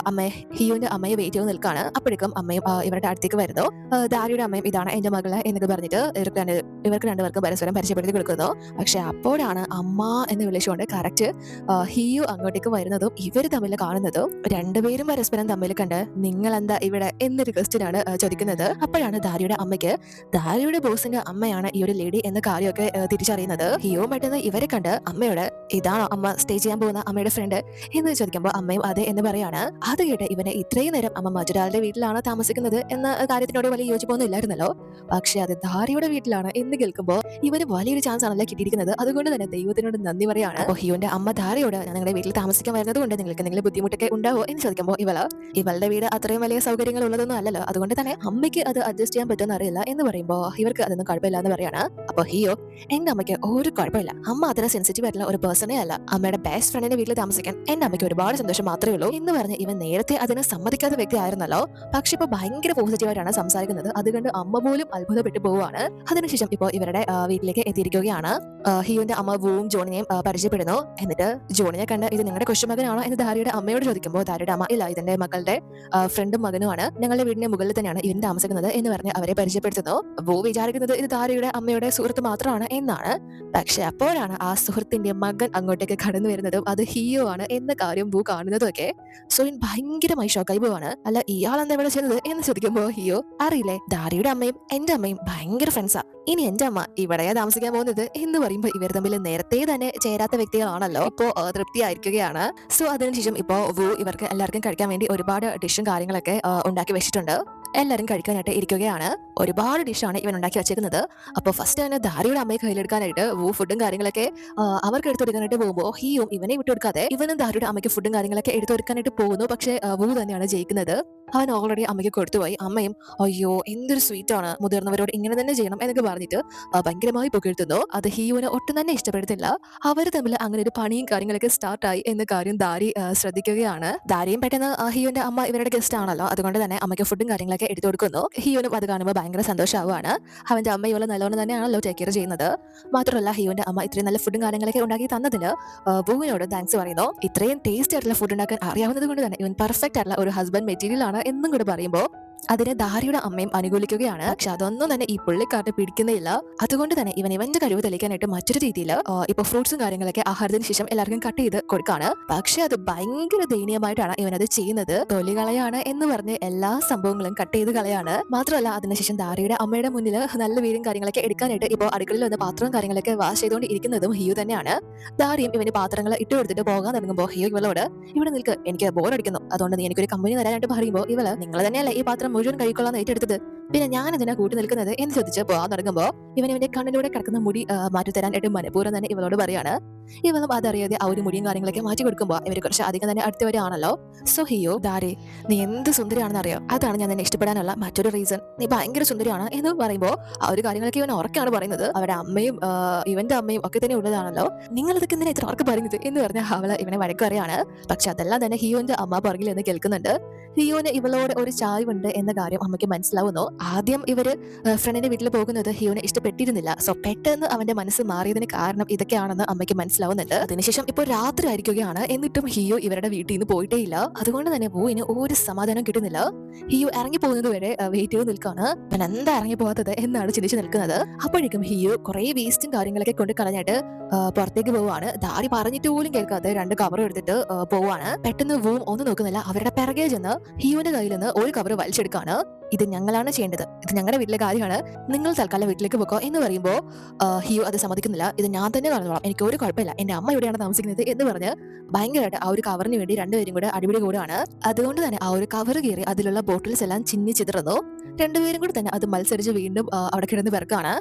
ഹിയുവിന്റെ അമ്മയെ വെയിറ്റ് ചെയ്ത് നിൽക്കുകയാണ്. അപ്പോഴേക്കും അമ്മയും ഇവരുടെ അടുത്തേക്ക് വരുന്നു. ദാരിയുടെ അമ്മയും ഇതാണ് എന്റെ മകള് എന്നൊക്കെ പറഞ്ഞിട്ട് ഇവർക്ക് രണ്ടുപേർക്കും പരസ്പരം പരിചയപ്പെടുത്തി കൊടുക്കുന്നു. പക്ഷെ അപ്പോഴാണ് അമ്മ എന്ന് വിളിച്ചുകൊണ്ട് കറക്റ്റ് ഹിയു അങ്ങോട്ടേക്ക് വരുന്നതും ഇവർ തമ്മിൽ കാണുന്നതും രണ്ടുപേരും പരസ്പരം തമ്മിൽ കണ്ട് നിങ്ങൾ എന്താ ഇവിടെ എന്നൊരു ക്വസ്റ്റ്യൻ ആണ് ചോദിക്കുന്നത്. അപ്പോഴാണ് ദാരിയുടെ അമ്മയ്ക്ക് ദാരിയുടെ ബോസിന്റെ അമ്മയാണ് ഈ ഒരു ലേഡി എന്ന കാര്യമൊക്കെ തിരിച്ചറിയുന്നത്. ഹിയോ പെട്ടെന്ന് ഇവരെ കണ്ട് അമ്മയോട് ഇതാണോ അമ്മ സ്റ്റേ ചെയ്യാൻ പോകുന്ന അമ്മയുടെ ഫ്രണ്ട് എന്ന് ചോദിക്കുമ്പോൾ അമ്മയും അതെ എന്ന് പറയാണ്. അത് കേട്ട് ഇവനെ ഇത്രയും നേരം അമ്മ മറ്റൊരാളുടെ വീട്ടിലാണ് താമസിക്കുന്നത് എന്ന കാര്യത്തിനോട് വലിയ യോജിപ്പൊന്നും ഇല്ലായിരുന്നല്ലോ. പക്ഷെ അത് ധാരയുടെ വീട്ടിലാണ് എന്ന് കേൾക്കുമ്പോൾ ഇവന് വലിയൊരു ചാൻസ് ആണല്ലോ കിട്ടിയിരിക്കുന്നത്. അതുകൊണ്ട് തന്നെ ദൈവത്തിനോട് നന്ദി പറയാണ്. അപ്പോൾ ഹിയോന്റെ അമ്മ ധാരയോട് ഞാൻ നിങ്ങളുടെ വീട്ടിൽ താമസിക്കാൻ വരുന്നത് കൊണ്ട് നിങ്ങൾക്ക് എന്തെങ്കിലും ബുദ്ധിമുട്ടൊക്കെ ഉണ്ടാവോ എന്ന് ചോദിക്കുമ്പോൾ ഇവളുടെ വീട് അത്രയും വലിയ സൗകര്യങ്ങൾ ഉള്ളതൊന്നും അല്ലല്ലോ, അതുകൊണ്ട് തന്നെ അമ്മയ്ക്ക് അത് അഡ്ജസ്റ്റ് ചെയ്യാൻ പറ്റുമെന്ന് അറിയില്ല എന്ന് പറയുമ്പോൾ ഇവർക്ക് അതൊന്നും കുഴപ്പമില്ല എന്ന് പറയാണ്. അപ്പോൾ ഹിയോ എന്റെ അമ്മയ്ക്ക് ഒരു കുഴപ്പമില്ല, അമ്മ അത്ര സെൻസിറ്റീവ് ആയിട്ടുള്ള ഒരു പേഴ്സണേ അല്ല, അമ്മയുടെ ബെസ്റ്റ് ഫ്രണ്ടിന്റെ വീട്ടിൽ താമസിക്കാൻ എന്റെ അമ്മയ്ക്ക് ഒരുപാട് സന്തോഷം മാത്രമേ ഉള്ളൂ എന്ന് പറഞ്ഞ് ഇവൻ നേരത്തെ അതിന് സമ്മതിക്കാത്ത വ്യക്തി ആയിരുന്നല്ലോ. പക്ഷെ ഇപ്പൊ ഭയങ്കര പോസിറ്റീവായിട്ടാണ് സംസാരിക്കുന്നത്. അതുകൊണ്ട് അമ്മ പോലും അത്ഭുതപ്പെട്ടു പോവുകയാണ്. അതിനുശേഷം ഇപ്പോൾ ഇവരുടെ വീട്ടിലേക്ക് എത്തിയിരിക്കുകയാണ്. ഹിയോന്റെ അമ്മ വൂവും ജോണിനെയും പരിചയപ്പെടുന്നു. എന്നിട്ട് ജോണിനെ കണ്ട് ഇത് നിങ്ങളുടെ കൊച്ചുമകനാണോ എന്ന് ധാരയുടെ അമ്മയോട് ചോദിക്കുമ്പോൾ ധാരയുടെ അമ്മ ഇല്ല, ഇതെന്റെ മകളുടെ ഫ്രണ്ടും മകനുമാണ്, ഞങ്ങളുടെ വീടിന്റെ മുകളിൽ തന്നെയാണ് ഇവൻ താമസിക്കുന്നത് എന്ന് പറഞ്ഞ് അവരെ പരിചയപ്പെടുത്തുന്നു. വൂ വിചാരിക്കുന്നത് ഇത് ധാരയുടെ അമ്മയുടെ സുഹൃത്ത് മാത്രമാണ് എന്നാണ്. പക്ഷെ അപ്പോഴാണ് ആ സുഹൃത്തിന്റെ മകൻ അങ്ങോട്ടേക്ക് കടന്നു വരുന്നതും അത് ഹിയോ ആണ് എന്ന കാര്യം വൂ കാണുന്നതും ഒക്കെ. സോയിൻ ഭയങ്കരമായി ഷോക്കായി പോവാണ്. അല്ല ഇയാൾ എന്താ ഇവിടെ ചെയ്യുന്നത് എന്ന് ചോദിക്കുമ്പോൾ ഹിയോ അറിയില്ലേ, ധാരയുടെ അമ്മയും എന്റെ അമ്മയും ഭയങ്കര ഫ്രണ്ട്സാ, ഇനി എന്റെ അമ്മ ഇവിടെയാ താമസിക്കാൻ പോകുന്നത് എന്ന് പറയുമ്പോൾ ഇവർ തമ്മിൽ നേരത്തെ തന്നെ ചേരാത്ത വ്യക്തികളാണല്ലോ. ഇപ്പോ തൃപ്തിയായിരിക്കുകയാണ്. സോ അതിനുശേഷം ഇപ്പോ വൂ ഇവർക്ക് എല്ലാവർക്കും കഴിക്കാൻ വേണ്ടി ഒരുപാട് ഡിഷും കാര്യങ്ങളൊക്കെ ഉണ്ടാക്കി വെച്ചിട്ടുണ്ട്. എല്ലാവരും കഴിക്കാനായിട്ട് ഇരിക്കുകയാണ്. ഒരുപാട് ഡിഷാണ് ഇവൻ ഉണ്ടാക്കി വെച്ചേക്കുന്നത്. അപ്പോൾ ഫസ്റ്റ് തന്നെ ധാരയുടെ അമ്മയെ കയ്യിലെടുക്കാനായിട്ട് വൂ ഫുഡും കാര്യങ്ങളൊക്കെ അവർക്ക് എടുത്തെടുക്കാനായിട്ട് പോകുമ്പോൾ ഹിയും ഇവനെ വിട്ടെടുക്കാതെ ഇവനും ധാരയുടെ അമ്മയ്ക്ക് ഫുഡും കാര്യങ്ങളൊക്കെ എടുത്തെടുക്കാനായിട്ട് പോകുന്നു. പക്ഷേ വൂ തന്നെയാണ് ജയിക്കുന്നത്. അവൻ ഓൾറെഡി അമ്മയ്ക്ക് കൊടുത്തുപോയി. അമ്മയും അയ്യോ എന്തൊരു സ്വീറ്റ് ആണ്, മുതിർന്നവരോട് ഇങ്ങനെ തന്നെ ചെയ്യണം എന്നൊക്കെ പറഞ്ഞിട്ട് ഭയങ്കരമായി പുകഴ്ത്തുന്നു. അത് ഹിയുവിനെ ഒട്ടും തന്നെ ഇഷ്ടപ്പെടുത്തില്ല. അവർ തമ്മിൽ അങ്ങനെ ഒരു പണിയും കാര്യങ്ങളൊക്കെ സ്റ്റാർട്ടായി എന്ന കാര്യം ധാരി ശ്രദ്ധിക്കുകയാണ്. ധാരയും പെട്ടെന്ന് ഹിയുവിന്റെ അമ്മ ഇവരുടെ ഗസ്റ്റ് ആണല്ലോ, അതുകൊണ്ട് തന്നെ അമ്മയ്ക്ക് ഫുഡും കാര്യങ്ങളൊക്കെ എടുത്തു കൊടുക്കുന്നു. ഹിയുവിനും അത് കാണുമ്പോൾ ഭയങ്കര സന്തോഷമാവുകയാണ്. അവന്റെ അമ്മ ഇവളെ നല്ലോണം തന്നെയാണല്ലോ ടേക്ക് കെയർ ചെയ്യുന്നത്. മാത്രമല്ല ഹിയുവിന്റെ അമ്മ ഇത്രയും നല്ല ഫുഡും കാര്യങ്ങളൊക്കെ ഉണ്ടാക്കി തന്നതിന് വൂവിനോട് താങ്ക്സ് പറയുന്നു. ഇത്രയും ടേസ്റ്റി ആയിട്ടുള്ള ഫുഡ് ഉണ്ടാക്കാൻ അറിയാവുന്നത് കൊണ്ട് തന്നെ ഇവൻ പെർഫെക്റ്റ് ആയിട്ടുള്ള ഒരു ഹസ്ബൻഡ് മെറ്റീരിയൽ ആണ് എന്നും കൂടെ പറയുമ്പോൾ അതിനെ ധാരയുടെ അമ്മയും അനുകൂലിക്കുകയാണ്. പക്ഷെ അതൊന്നും തന്നെ ഈ പുള്ളിക്കാരനെ പിടിക്കുന്നില്ല. അതുകൊണ്ട് തന്നെ ഇവന്റെ കഴിവ് തെളിയിക്കാനായിട്ട് മറ്റൊരു രീതിയിൽ ഇപ്പൊ ഫ്രൂട്ട്സും കാര്യങ്ങളൊക്കെ ആഹാരത്തിന് ശേഷം എല്ലാവർക്കും കട്ട് ചെയ്ത് കൊടുക്കാണ്. പക്ഷെ അത് ഭയങ്കര ദയനീയമായിട്ടാണ് ഇവനത് ചെയ്യുന്നത്. തൊലി കളയാണ് എന്ന് പറഞ്ഞ് എല്ലാ സംഭവങ്ങളും കട്ട് ചെയ്ത് കളയാണ്. മാത്രമല്ല അതിനുശേഷം ധാരയുടെ അമ്മയുടെ മുന്നിൽ നല്ല വീരും കാര്യങ്ങളൊക്കെ എടുക്കാനായിട്ട് ഇപ്പോൾ അടുക്കളയിൽ വന്ന് പാത്രവും കാര്യങ്ങളൊക്കെ വാഷ് ചെയ്തുകൊണ്ട് ഇരിക്കുന്നതും ഹിയു തന്നെയാണ്. ധാരയും ഇവന് പാത്രങ്ങൾ ഇട്ട് കൊടുത്തിട്ട് പോകാൻ തുടങ്ങുമ്പോൾ ഹിയു ഇവളോട് ഇവിടെ നിൽക്ക്, എനിക്ക് ബോറടിക്കുന്നു, അതുകൊണ്ട് നീ എനിക്കൊരു കമ്പനി തരാനായിട്ട് പറയുമ്പോൾ ഇവള് നിങ്ങൾ തന്നെയല്ല ഈ പാത്രം മുഴുവൻ കഴിക്കൊള്ളാൻ ഏറ്റെടുത്തത്, പിന്നെ ഞാൻ ഇതിനാ കൂട്ടി നിൽക്കുന്നത് എന്ന് ചോദിച്ച് പോകാൻ തുടങ്ങുമ്പോൾ ഇവന്റെ കണ്ണിലൂടെ കിടക്കുന്ന മുടി മാറ്റി തരാനായിട്ട് മനഃപൂർവ്വം തന്നെ ഇവളോട് പറയാണ്. ഇവളും അതറിയാതെ ആ ഒരു മുടിയും കാര്യങ്ങളൊക്കെ മാറ്റി കൊടുക്കുമ്പോൾ ഇവര് കുറച്ച് അധികം തന്നെ അടുത്തവരാണല്ലോ. സോ ഹിയോ ധാരെ നീ എന്ത് സുന്ദരിയാണെന്ന് അറിയോ, അതാണ് ഞാൻ നിന്നെ ഇഷ്ടപ്പെടാനുള്ള മറ്റൊരു റീസൺ, നീ ഭയങ്കര സുന്ദരിയാണ് എന്ന് പറയുമ്പോൾ ആ ഒരു കാര്യങ്ങളൊക്കെ ഇവൻ ഉറക്കാണ് പറയുന്നത്. അവരുടെ അമ്മയും ഇവന്റെ അമ്മയും ഒക്കെ തന്നെ ഉള്ളതാണല്ലോ, നിങ്ങൾ ഇതൊക്കെ എന്തിനാ ഇത്ര ഉറക്കെ പറയുന്നത് എന്ന് പറഞ്ഞാൽ അവള് ഇവനെ വഴക്കറിയാണ്. പക്ഷെ അതെല്ലാം തന്നെ ഹിയോന്റെ അമ്മ പുറകിൽ നിന്ന് കേൾക്കുന്നുണ്ട്. ഹിയോന് ഇവളോട് ഒരു ചായ്വുണ്ട് എന്ന കാര്യം അമ്മയ്ക്ക് മനസ്സിലാവുന്നു. ആദ്യം ഇവര് ഫ്രണ്ടിന്റെ വീട്ടിൽ പോകുന്നത് ഹിയോനെ ഇഷ്ടപ്പെട്ടിരുന്നില്ല. സോ പെട്ടെന്ന് അവന്റെ മനസ്സ് മാറിയതിന് കാരണം ഇതൊക്കെയാണെന്ന് അമ്മയ്ക്ക് മനസ്സിലാവുന്നുണ്ട്. അതിനുശേഷം ഇപ്പോൾ രാത്രി ആയിരിക്കുകയാണ്. എന്നിട്ടും ഹിയോ ഇവരുടെ വീട്ടിൽ നിന്ന് പോയിട്ടേ ഇല്ല. അതുകൊണ്ട് തന്നെ വൂവിന് ഒരു സമാധാനം കിട്ടുന്നില്ല. ഹിയോ ഇറങ്ങി പോകുന്നത് വരെ വെയിറ്റ് ചെയ്ത് നിൽക്കാണ്. അവൻ എന്താ ഇറങ്ങി പോകാത്തത് എന്നാണ് ചിന്തിച്ച് നിൽക്കുന്നത്. അപ്പോഴേക്കും ഹിയോ കുറെ വേസ്റ്റും കാര്യങ്ങളൊക്കെ കൊണ്ട് കളഞ്ഞിട്ട് പുറത്തേക്ക് പോവാണ്. ധാരി പറഞ്ഞിട്ട് പോലും കേൾക്കാതെ 2 കവർ എടുത്തിട്ട് പോവാണ്. പെട്ടെന്ന് വൂം ഒന്നും നോക്കുന്നില്ല, അവരുടെ പിറകെ ചെന്ന് ഹിയോന്റെ കയ്യിൽ നിന്ന് ഒരു കവർ വലിച്ചെടുക്കാണ്. ഇത് ഞങ്ങളാണ് ചെയ്യേണ്ടത്, ഇത് ഞങ്ങളുടെ വീട്ടിലെ കാര്യമാണ്, നിങ്ങൾ തൽക്കാലം വീട്ടിലേക്ക് പോക്കോ എന്ന് പറയുമ്പോൾ ഹിയോ അത് സമ്മതിക്കുന്നില്ല. ഇത് ഞാൻ തന്നെ നടന്നോളാം, എനിക്ക് ഒരു കുഴപ്പമില്ല, എന്റെ അമ്മ എവിടെയാണ് താമസിക്കുന്നത് എന്ന് പറഞ്ഞ് ഭയങ്കരമായിട്ട് ആ ഒരു കവറിന് വേണ്ടി രണ്ടുപേരും കൂടെ അടിപിടി കൂടാണ്. അതുകൊണ്ട് തന്നെ ആ ഒരു കവർ കയറി അതിലുള്ള ബോട്ടിൽസ് എല്ലാം ചിന്നി ചിതറുന്നു. രണ്ടുപേരും കൂടി തന്നെ അത് മത്സരിച്ച് വീണ്ടും അവിടെ കിടന്ന് പിറക്കാണ്.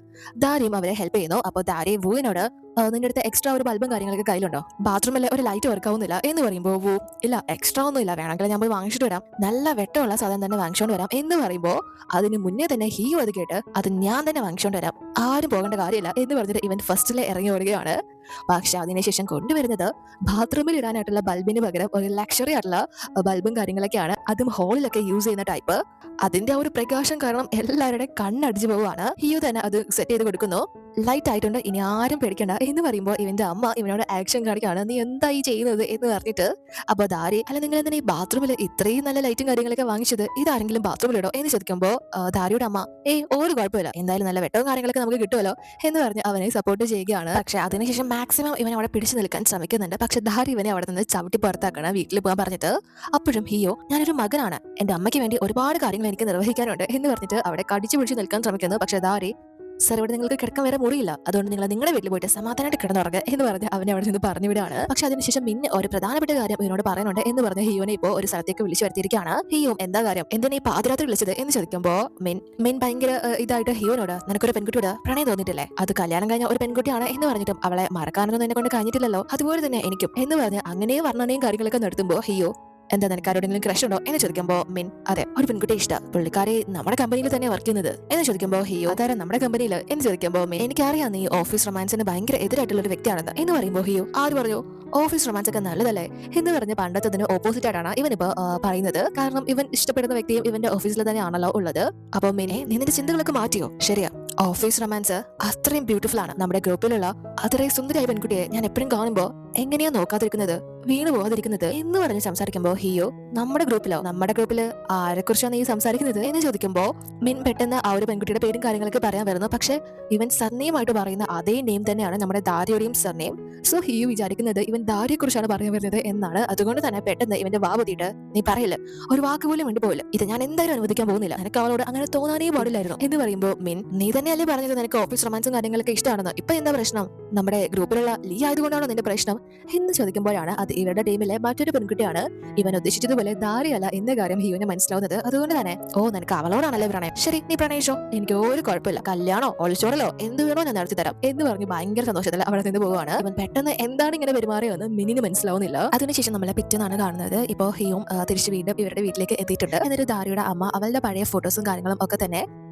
ധാരയും അവരെ ഹെൽപ്പ് ചെയ്യുന്നു. അപ്പോൾ ധാരയും വൂവിനോട് നിന്റെ അടുത്ത് എക്സ്ട്രാ ഒരു ബൾബും കാര്യങ്ങളൊക്കെ കയ്യിലുണ്ടോ, ബാത്റൂമിലെ ഒരു ലൈറ്റ് വർക്ക് ആവുന്നില്ല എന്ന് പറയുമ്പോൾ വൂ ഇല്ല എക്സ്ട്രാ ഒന്നും ഇല്ല, വേണമെങ്കിൽ ഞാൻ പോയി വാങ്ങിച്ചിട്ട് വരാം, നല്ല വെട്ടമുള്ള സാധനം തന്നെ വാങ്ങിച്ചോണ്ട് വരാം എന്ന് പറയുമ്പോൾ അതിന് മുന്നേ തന്നെ ഹിയോ അത് കേട്ട് അത് ഞാൻ തന്നെ വാങ്ങിച്ചോണ്ട് വരാം, ആരും പോകേണ്ട കാര്യമില്ല എന്ന് പറഞ്ഞിട്ട് ഇവൻ ഫസ്റ്റിലെ ഇറങ്ങി ഓടുകയാണ്. പക്ഷെ അതിനുശേഷം കൊണ്ടുവരുന്നത് ബാത്റൂമിൽ ഇടാനായിട്ടുള്ള ബൾബിന് പകരം ഒരു ലക്ഷറി ആയിട്ടുള്ള ബൾബും കാര്യങ്ങളൊക്കെയാണ്. അതും ഹോളിലൊക്കെ യൂസ് ചെയ്യുന്ന ടൈപ്പ്. അതിന്റെ ആ ഒരു പ്രകാശം കാരണം എല്ലാവരുടെ കണ്ണടിച്ചു പോവുകയാണ്. ഹിയോ തന്നെ അത് സെറ്റ് ചെയ്ത് കൊടുക്കുന്നു. ലൈറ്റ് ആയിട്ടുണ്ട്, ഇനി ആരും പേടിക്കണ്ട എന്ന് പറയുമ്പോൾ ഇവന്റെ അമ്മ ഇവനോട് ആക്ഷൻ കാണിക്കാണ്, നീ എന്തായി ചെയ്യുന്നത് എന്ന് പറഞ്ഞിട്ട്. അപ്പൊ ധാരി അല്ല നിങ്ങൾ എന്തിനാ ഈ ബാത്റൂമിൽ ഇത്രയും നല്ല ലൈറ്റും കാര്യങ്ങളൊക്കെ വാങ്ങിച്ചത്, ഇതാരെങ്കിലും ബാത്റൂമിലിടോ എന്ന് ചോദിക്കുമ്പോൾ ധാരിയുടെ അമ്മ ഒരു കുഴപ്പമില്ല, എന്തായാലും നല്ല വെട്ടവും കാര്യങ്ങളൊക്കെ നമുക്ക് കിട്ടുമല്ലോ എന്ന് പറഞ്ഞ് അവനെ സപ്പോർട്ട് ചെയ്യുകയാണ്. പക്ഷെ അതിനുശേഷം മാക്സിമം ഇവൻ അവിടെ പിടിച്ചു നിൽക്കാൻ ശ്രമിക്കുന്നുണ്ട്. പക്ഷെ ധാരി ഇവനെ അവിടെ നിന്ന് ചവിട്ടി പുറത്താക്കണം വീട്ടിൽ പോകാൻ പറഞ്ഞിട്ട്. അപ്പോഴും ഹിയോ ഞാനൊരു മകനാണ്, എന്റെ അമ്മയ്ക്ക് വേണ്ടി ഒരുപാട് കാര്യങ്ങൾ എനിക്ക് നിർവഹിക്കാനുണ്ട് എന്ന് പറഞ്ഞിട്ട് അവിടെ കടിച്ചു പിടിച്ച് നിൽക്കാൻ ശ്രമിക്കുന്നു. പക്ഷെ ധാരി സർ ഇവിടെ നിങ്ങൾക്ക് കിടക്കാൻ വേറെ മുറിയില്ല, അതുകൊണ്ട് നിങ്ങൾ നിങ്ങളുടെ വീട്ടിൽ പോയിട്ട് സമാധാനമായിട്ട് കിടന്നുറങ്ങുക എന്ന് പറഞ്ഞ് അവനെ അവിടെ നിന്ന് പറഞ്ഞു വിടാണ്. പക്ഷെ അതിനുശേഷം മിന്നെ ഒരു പ്രധാനപ്പെട്ട കാര്യം ഇവനോട് പറയുന്നുണ്ട് എന്ന് പറഞ്ഞ് ഹിയോനെ ഇപ്പോൾ ഒരു സ്ഥലത്തേക്ക് വിളിച്ചു വരുത്തിയിരിക്കുകയാണ്. ഹിയോ എന്താ കാര്യം, എന്തിനാ ഈ പാതിരാത്രി വിളിച്ചത് എന്ന് ചോദിക്കുമ്പോൾ മിൻ ഭയങ്കര ഇതായിട്ട് ഹിയോനോട് നിനക്കൊരു പെൺകുട്ടിയോട് പ്രണയം തോന്നിയിട്ടില്ലേ, അത് കല്യാണം കഴിഞ്ഞ ഒരു പെൺകുട്ടിയാണ് എന്ന് പറഞ്ഞിട്ടും അവളെ മറക്കാനൊന്നും എന്നെ കൊണ്ട് കഴിഞ്ഞിട്ടില്ലല്ലോ, അതുപോലെ തന്നെ എനിക്കും എന്ന് പറഞ്ഞ് അങ്ങനെ വർണ്ണനയും കാര്യങ്ങളൊക്കെ നടത്തുമ്പോൾ ഹിയോ എന്താ നിനക്ക് ആരോടെങ്കിലും ക്രഷ് ഉണ്ടോ എന്ന് ചോദിക്കുമ്പോൾ മിൻ അതെ ഒരു പെൺകുട്ടി ഇഷ്ട, പുള്ളിക്കാരി നമ്മുടെ കമ്പനിയിൽ തന്നെ വർക്ക് ചെയ്യുന്നത് എന്ന് ചോദിക്കുമ്പോൾ ഹിയോ അതാരം നമ്മുടെ കമ്പനിയിൽ എന്ന് ചോദിക്കുമ്പോൾ മിൻ എനിക്കറിയാം നീ ഓഫീസ് റൊമാൻസിന് ഭയങ്കര എതിരായിട്ടുള്ള ഒരു വ്യക്തിയാണെന്ന് എന്ന് പറയുമ്പോൾ ഹിയോ ആര് പറഞ്ഞു ഓഫീസ് റൊമാൻസ് ഒക്കെ നല്ലതല്ലേ എന്ന് പറഞ്ഞ് പണ്ടത്തതിന് ഓപ്പോസിറ്റ് ആയിട്ടാണ് ഇവനിപ്പോ പറയുന്നത്. കാരണം ഇവൻ ഇഷ്ടപ്പെടുന്ന വ്യക്തിയും ഇവന്റെ ഓഫീസിൽ തന്നെയാണല്ലോ ഉള്ളത്. അപ്പൊ മിനെ നീ നിന്റെ ചിന്തകളൊക്കെ മാറ്റിയോ, ശരിയാ ഓഫീസ് റൊമാൻസ് അത്രയും ബ്യൂട്ടിഫുൾ ആണ്, നമ്മുടെ ഗ്രൂപ്പിലുള്ള അത്രയും സുന്ദരിയായ പെൺകുട്ടിയെ ഞാൻ എപ്പോഴും കാണുമ്പോ എങ്ങനെയാ നോക്കാതിരിക്കുന്നത്, വീണ് പോകാതിരിക്കുന്നത് എന്ന് പറഞ്ഞ് സംസാരിക്കുമ്പോ ഹിയോ നമ്മുടെ ഗ്രൂപ്പില് ആരെക്കുറിച്ചാണ് നീ സംസാരിക്കുന്നത് എന്ന് ചോദിക്കുമ്പോ മിൻ പെട്ടെന്ന് ആ ഒരു പെൺകുട്ടിയുടെ പേരും കാര്യങ്ങളൊക്കെ പറയാൻ വരുന്നു. പക്ഷെ ഇവൻ സർനെയിമായിട്ട് പറയുന്ന അതേ നെയിം തന്നെയാണ് നമ്മുടെ ദാരിയുടെയും സർനെയിം. സോ ഹിയോ വിചാരിക്കുന്നത് ഇവൻ ദാരിയെ കുറിച്ചാണ് പറയാൻ വരുന്നത് എന്നാണ്. അതുകൊണ്ട് തന്നെ പെട്ടെന്ന് ഇവന്റെ വാപത്തിയിട്ട് നീ പറയില്ല, ഒരു വാക്ക് പോലും വേണ്ടി പോയില്ല, ഇത് ഞാൻ എന്തായാലും അനുവദിക്കാൻ പോകുന്നില്ല, നിനക്ക് അവളോട് അങ്ങനെ തോന്നാനേ പാടില്ലായിരുന്നു എന്ന് പറയുമ്പോൾ മിൻ നീ തന്നെയല്ലേ പറഞ്ഞത് നിനക്ക് ഓഫീസ് റൊമാൻസും കാര്യങ്ങളൊക്കെ ഇഷ്ടമാണെന്ന്, ഇപ്പൊ എന്താ പ്രശ്നം, നമ്മുടെ ഗ്രൂപ്പിലുള്ള ലീ ആയതുകൊണ്ടാണോ നിന്റെ പ്രശ്നം എന്ന് ചോദിക്കുമ്പോഴാണ് അത് ഇവരുടെ ടീമിലെ മറ്റൊരു പെൺകുട്ടിയാണ് ഇവൻ ഉദ്ദേശിച്ചതുപോലെ ദാരിയല്ല എന്ന കാര്യം ഹിയോന് മനസ്സിലാവുന്നത്. അതുകൊണ്ട് തന്നെ ഓ നിനക്ക് അവളോടാണല്ലേ പ്രണയം, ശരി നീ പ്രണയിച്ചോ, എനിക്ക് ഒരു കുഴപ്പമില്ല, കല്യാണോ ഒളിച്ചോടലോ എന്ത് വേണോ ഞാൻ നടത്തി തരാം എന്ന് പറഞ്ഞ് ഭയങ്കര സന്തോഷത്തിൽ അവിടെ നിന്ന് പോവുകയാണ്. ഇവൻ പെട്ടെന്ന് എന്താണ് ഇങ്ങനെ പെരുമാറിയെന്ന് മിനിന് മനസ്സിലാവുന്നില്ല. അതിനുശേഷം നമ്മളെ പിറ്റേന്നാണ് കാണുന്നത്. ഇപ്പോൾ ഹിയും തിരിച്ച് വീണ്ടും ഇവരുടെ വീട്ടിലേക്ക് എത്തിയിട്ടുണ്ട്. എന്നിട്ട് ദാരിയുടെ അമ്മ അവളുടെ പഴയ ഫോട്ടോസും കാര്യങ്ങളും ഒക്കെ തന്നെ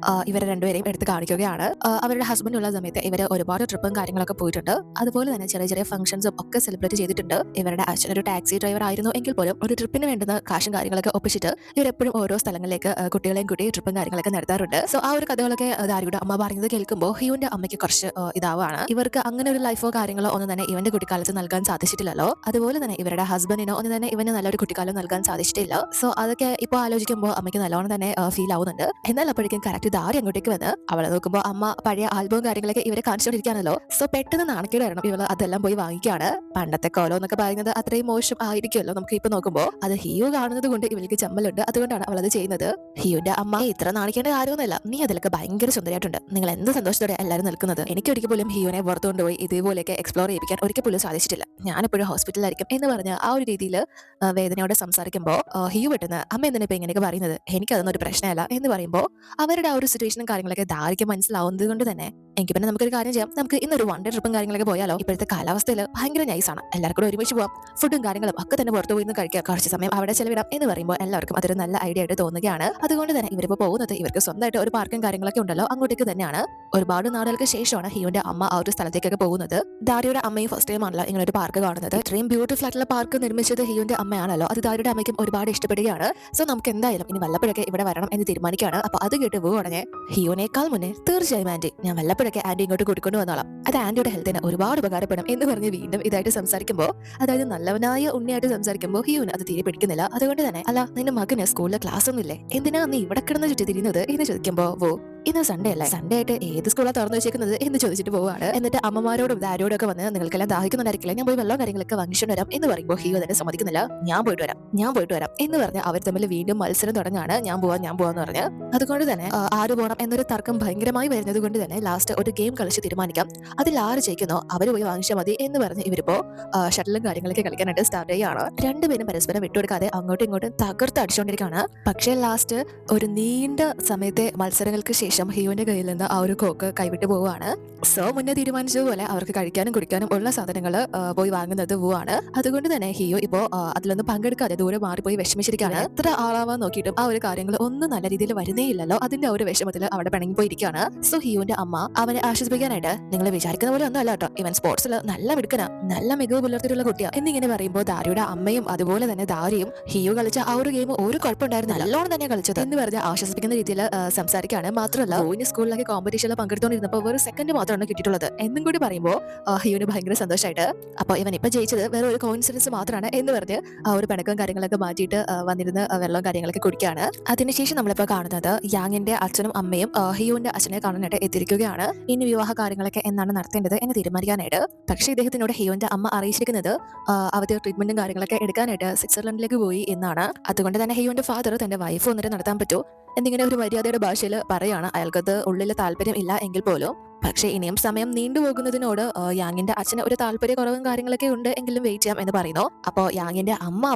ഇവരെ രണ്ടുപേരെയും എടുത്ത് കാണിക്കുകയാണ്. അവരുടെ ഹസ്ബൻഡ് ഉള്ള സമയത്ത് ഇവര് ഒരുപാട് ട്രിപ്പും കാര്യങ്ങളൊക്കെ പോയിട്ടുണ്ട്. അതുപോലെ തന്നെ ചെറിയ ചെറിയ ഫംഗ്ഷൻസും ഒക്കെ സെലിബ്രേറ്റ് ചെയ്തിട്ടുണ്ട്. ഇവരുടെ അച്ഛൻ ഒരു ടാക്സി ഡ്രൈവർ ആയിരുന്നു എങ്കിൽ പോലും ഒരു ട്രിപ്പിന് വേണ്ടുന്ന കാശും കാര്യങ്ങളൊക്കെ ഒപ്പിച്ചിട്ട് ഇവരെപ്പോഴും ഓരോ സ്ഥലങ്ങളിലേക്ക് കുട്ടികളെയും കൂടി ട്രിപ്പും കാര്യങ്ങളൊക്കെ നടത്താറുണ്ട്. സോ ആ ഒരു കഥകളൊക്കെ ദാരിയുടെ അമ്മ പറയുന്നത് കേൾക്കുമ്പോൾ ഹിയുവിന്റെ അമ്മയ്ക്ക് കുറച്ച് ഇതാവാണ്. ഇവർക്ക് അങ്ങനെ ഒരു ലൈഫോ കാര്യങ്ങളോ ഒന്നും തന്നെ ഇവന്റെ കുട്ടിക്കാലത്ത് നൽകാൻ സാധിച്ചിട്ടില്ലല്ലോ. അതുപോലെ തന്നെ ഇവരുടെ ഹസ്ബൻഡിനോ ഒന്നും തന്നെ ഇവന് നല്ലൊരു കുട്ടിക്കാലം നൽകാൻ സാധിച്ചിട്ടില്ല. സോ അതൊക്കെ ഇപ്പോൾ ആലോചിക്കുമ്പോൾ അമ്മയ്ക്ക് നല്ലോണം തന്നെ ഫീൽ ആവുന്നുണ്ട്. എന്നാൽ അപ്പോഴേക്കും കറക്റ്റ് ദാരി അങ്ങോട്ടേക്ക് വന്ന് അവളെ നോക്കുമ്പോൾ അമ്മ പഴയ ആൽബവും കാര്യങ്ങളൊക്കെ ഇവരെ കാണിച്ചുകൊണ്ടിരിക്കുകയാണല്ലോ. സോ പെട്ടെന്ന് നാണക്കേട് വരണം, ഇവള് അതെല്ലാം പോയി വാങ്ങിക്കുകയാണ്. പണ്ടത്തെ കോലം എന്നൊക്കെ പറയുന്നത് അത്രയും മോശം ആയിരിക്കുമല്ലോ നമുക്ക് ഇപ്പൊ നോക്കുമ്പോൾ. അത് ഹിയു കാണുന്നത് കൊണ്ട് ഇവൾക്ക് ചമ്മലുണ്ട്, അതുകൊണ്ടാണ് അവളത് ചെയ്യുന്നത്. ഹിയുന്റെ അമ്മ ഇത്ര നാണിക്കേണ്ട കാര്യമൊന്നുമില്ല, നീ അതിലൊക്കെ ഭയങ്കര സുന്ദരിയായിട്ടുണ്ട്, നിങ്ങൾ എന്ത് സന്തോഷത്തോടെ എല്ലാവരും നിൽക്കുന്നത്, എനിക്ക് ഒരിക്കൽ പോലും ഹിയുനെ പുറത്തു കൊണ്ടുപോയി ഇതേപോലെയൊക്കെ എക്സ്പ്ലോർ ചെയ്യിപ്പിക്കാൻ ഒരിക്കൽ പോലും സാധിച്ചിട്ടില്ല, ഞാനെപ്പോഴും ഹോസ്പിറ്റലിലായിരിക്കും എന്ന് പറഞ്ഞ ആ ഒരു രീതിയിൽ വേദനയോടെ സംസാരിക്കുമ്പോൾ ഹിയു പെട്ടെന്ന് അമ്മ എന്തിനാ ഇപ്പൊ ഇങ്ങനെയൊക്കെ പറയുന്നത്, എനിക്കതൊന്നും ഒരു പ്രശ്നമല്ല എന്ന് പറയുമ്പോൾ അവരുടെ ആ ഒരു സിറ്റുവേഷനും കാര്യങ്ങളൊക്കെ ദാരിക്ക് മനസ്സിലാവുന്നത് കൊണ്ട് തന്നെ എങ്കിൽ പിന്നെ നമുക്കൊരു കാര്യം ചെയ്യാം, നമുക്ക് ഇന്നൊരു വൺ ഡേ ട്രിപ്പും കാര്യങ്ങളൊക്കെ പോയാലോ, ഇപ്പോഴത്തെ കാലാവസ്ഥയിൽ ഭയങ്കര നൈസാണ്, എല്ലാവർക്കും കൂടെ ഒരുമിച്ച് പോവാം, ഫുഡും കാര്യങ്ങളും ഒക്കെ തന്നെ പുറത്തു പോയി കഴിക്കാം, കുറച്ച് സമയം അവിടെ ചെലവിടാം എന്ന് പറയുമ്പോൾ എല്ലാവർക്കും അതൊരു നല്ല ഐഡിയ ആയിട്ട് തോന്നുകയാണ്. അതുകൊണ്ട് തന്നെ ഇവരിപ്പോൾ പോകുന്നത് ഇവർക്ക് സ്വന്തമായിട്ട് ഒരു പാർക്കും കാര്യങ്ങളൊക്കെ ഉണ്ടല്ലോ അങ്ങോട്ടേക്ക് തന്നെയാണ്. ഒരുപാട് നാളുകൾക്ക് ശേഷമാണ് ഹിയുവിന്റെ അമ്മ ആ ഒരു സ്ഥലത്തേക്കൊക്കെ പോകുന്നത്. ദാരിയുടെ അമ്മയും ഫസ്റ്റ് ടൈം ആണല്ലോ ഇങ്ങനെ ഒരു പാർക്ക് കാണുന്നത്. ഇത്രയും ബ്യൂട്ടിഫുൾ ആയിട്ടുള്ള പാർക്ക് നിർമ്മിച്ചത് ഹിയുവിന്റെ അമ്മയാണല്ലോ. അത് ദാരിയുടെ അമ്മയ്ക്കും ഒരുപാട് ഇഷ്ടപ്പെടുകയാണ്. സോ നമുക്ക് എന്തായാലും ഇനി വല്ലപ്പോഴൊക്കെ ഇവിടെ വരണം എന്ന് തീരുമാനിക്കുകയാണ്. അപ്പൊ അത് കേട്ട് പോവുകയാണെങ്കിൽ ഹിയുവിനേക്കാൾ മുന്നേ തീർച്ചയായും ആന്റി ഞാൻ വല്ലപ്പോഴൊക്കെ ആന്റി ഇങ്ങോട്ട് കൂട്ടിക്കൊണ്ട് വന്നോളാം, അത് ആന്റിയുടെ ഹെൽത്തിന് ഒരുപാട് ഉപകാരപ്പെടും എന്ന് പറഞ്ഞ് വീണ്ടും ഇതായിട്ട് സംസാരിക്കുമ്പോൾ, അതായത് നല്ലവനായ ഉണ്ണിയായിട്ട് സംസാരിക്കുമ്പോൾ ഹിയുവിന് അത് തീരെ പിടിക്കുന്നില്ല. അതുകൊണ്ട് തന്നെ അല്ല നിന്റെ മകന് സ്കൂളിലെ ക്ലാസ് ഒന്നുമില്ലേ, എന്തിനാ നീ ഇവിടെ കിടന്ന് ചുറ്റി തിരിയുന്നത് എന്ന് ചോദിക്കുമ്പോൾ വോ ഇന്ന് സൺഡേ അല്ലേ, സൺഡേ ആയിട്ട് ഏത് സ്കൂളാണ് തുറന്നു വെച്ചേക്കുന്നത് എന്ന് ചോദിച്ചിട്ട് പോവാണ്. എന്നിട്ട് അമ്മമാരോടും ദാരിയോടും ഒക്കെ വന്ന് നിങ്ങൾക്കെല്ലാം ദാഹിക്കുന്നുണ്ടായിരിക്കില്ല, ഞാൻ പോയി വെള്ളം കാര്യങ്ങളൊക്കെ വാങ്ങിച്ചുകൊണ്ട് വരാം എന്ന് പറയുമ്പോൾ ഹിയോ തന്നെ സമ്മതിക്കുന്നില്ല. ഞാൻ പോയിട്ട് വരാം എന്ന് പറഞ്ഞ് അവർ തമ്മിൽ വീണ്ടും മത്സരം തുടങ്ങാണ്. ഞാൻ പോവാന്ന് പറഞ്ഞ്. അതുകൊണ്ട് തന്നെ ആര് പോകണം എന്നൊരു തർക്കം ഭയങ്കരമായി വരുന്നത് കൊണ്ട് തന്നെ ലാസ്റ്റ് ഒരു ഗെയിം കളിച്ച് തീരുമാനിക്കാം, അതിൽ ആര് ജയിക്കുന്നോ അവര് പോയി വാങ്ങിച്ചാൽ മതി എന്ന് പറഞ്ഞ് ഇവരിപ്പോ ഷട്ടിലും കാര്യങ്ങളൊക്കെ കളിക്കാനായിട്ട് സ്റ്റാർട്ട് ചെയ്യുകയാണ്. രണ്ടുപേരും പരസ്പരം വിട്ടുകൊടുക്കാതെ അങ്ങോട്ടും ഇങ്ങോട്ടും തകർത്ത് അടിച്ചുകൊണ്ടിരിക്കുകയാണ്. പക്ഷേ ലാസ്റ്റ് ഒരു നീണ്ട സമയത്തെ മത്സരങ്ങൾക്ക് ശേഷം ഹിയോന്റെ കയ്യിൽ നിന്ന് ആ ഒരു കോക്ക് കൈവിട്ട് പോവുകയാണ്. സോ മുന്നേ തീരുമാനിച്ചതുപോലെ അവർക്ക് കഴിക്കാനും കുടിക്കാനും ഉള്ള സാധനങ്ങൾ പോയി വാങ്ങുന്നത് പോവാണ്. അതുകൊണ്ട് തന്നെ ഹിയോ ഇപ്പോ അതിലൊന്നും പങ്കെടുക്കാതെ ദൂരെ മാറിപ്പോയി വിഷമിച്ചിരിക്കുകയാണ്. എത്ര ആളാവാൻ നോക്കിയിട്ടും ആ ഒരു കാര്യങ്ങൾ ഒന്നും നല്ല രീതിയിൽ വരുന്നേ ഇല്ലല്ലോ. അതിന്റെ ആ ഒരു വിഷമത്തിൽ അവിടെ പിണങ്ങി പോയിരിക്കുകയാണ്. സോ ഹിയോന്റെ അമ്മ അവനെ ആശ്വസിപ്പിക്കാനായിട്ട് നിങ്ങൾ വിചാരിക്കുന്ന പോലെ ഒന്നും അല്ല കേട്ടോ, ഇവൻ സ്പോർട്സിൽ നല്ല മിടുക്കനാ, നല്ല മികവ് പുലർത്തിയിട്ടുള്ള കുട്ടിയാ എന്നിങ്ങനെ പറയുമ്പോൾ ദാരിയുടെ അമ്മയും അതുപോലെ തന്നെ ദാരിയും ഹിയോ കളിച്ച ആ ഒരു ഗെയിം ഒരു കുഴപ്പമുണ്ടായിരുന്നു, നല്ലോണം തന്നെ കളിച്ചത് എന്ന് പറഞ്ഞ് ആശ്വസിപ്പിക്കുന്ന രീതിയിൽ സംസാരിക്കുകയാണ്. മാത്രമല്ല സ്കൂളിലൊക്കെ കോമ്പറ്റീഷനിൽ പങ്കെടുത്തോണ്ടിരുന്നപ്പോൾ ഒരു സെക്കൻഡ് മാത്രമാണ് കിട്ടിയിട്ടുള്ളത് എന്നും കൂടി പറയുമ്പോൾ ഹിയോന് ഭയങ്കര സന്തോഷമായിട്ട്. അപ്പൊ ഇവൻ ഇപ്പൊ ജയിച്ചത് വേറെ ഒരു കോയിൻസിഡൻസ് മാത്രമാണ് എന്ന് പറഞ്ഞ് ആ ഒരു പിണക്കം കാര്യങ്ങളൊക്കെ മാറ്റിയിട്ട് വന്നിരുന്ന് വെള്ളവും കാര്യങ്ങളൊക്കെ കുടിക്കുകയാണ്. അതിനുശേഷം നമ്മളിപ്പോ കാണുന്നത് യാങ്ങിന്റെ അച്ഛനും അമ്മയും ഹിയോന്റെ അച്ഛനെ കാണാനായിട്ട് എത്തിയിരിക്കുകയാണ്. ഇനി വിവാഹ കാര്യങ്ങളൊക്കെ എന്നാണ് നടത്തേണ്ടത് എന്ന് തീരുമാനിക്കാനായിട്ട്. പക്ഷേ ഇദ്ദേഹത്തിനോട് ഹിയോന്റെ അമ്മ അറിയിച്ചിരിക്കുന്നത് അവരുടെ ട്രീറ്റ്മെന്റും കാര്യങ്ങളൊക്കെ എടുക്കാനായിട്ട് സ്വിറ്റ്സർലൻഡിലേക്ക് പോയി എന്നാണ്. അതുകൊണ്ട് തന്നെ ഹിയോന്റെ ഫാദർ തന്റെ വൈഫ് വന്നിട്ട് നടത്താൻ പറ്റൂ എന്നിങ്ങനെ ഒരു മര്യാദയുടെ ഭാഷയിൽ പറയാണ്. അയാൾക്കത് ഉള്ളിൽ താല്പര്യം ഇല്ല എങ്കിൽ പോലും. പക്ഷേ ഇനിയും സമയം നീണ്ടുപോകുന്നതിനോട് യാങ്ങിന്റെ അച്ഛന് ഒരു താല്പര്യക്കുറവും കാര്യങ്ങളൊക്കെ ഉണ്ട് എങ്കിലും വെയിറ്റ് ചെയ്യാം എന്ന് പറയുന്നു. അപ്പോൾ യാങ്ങിന്റെ അമ്മ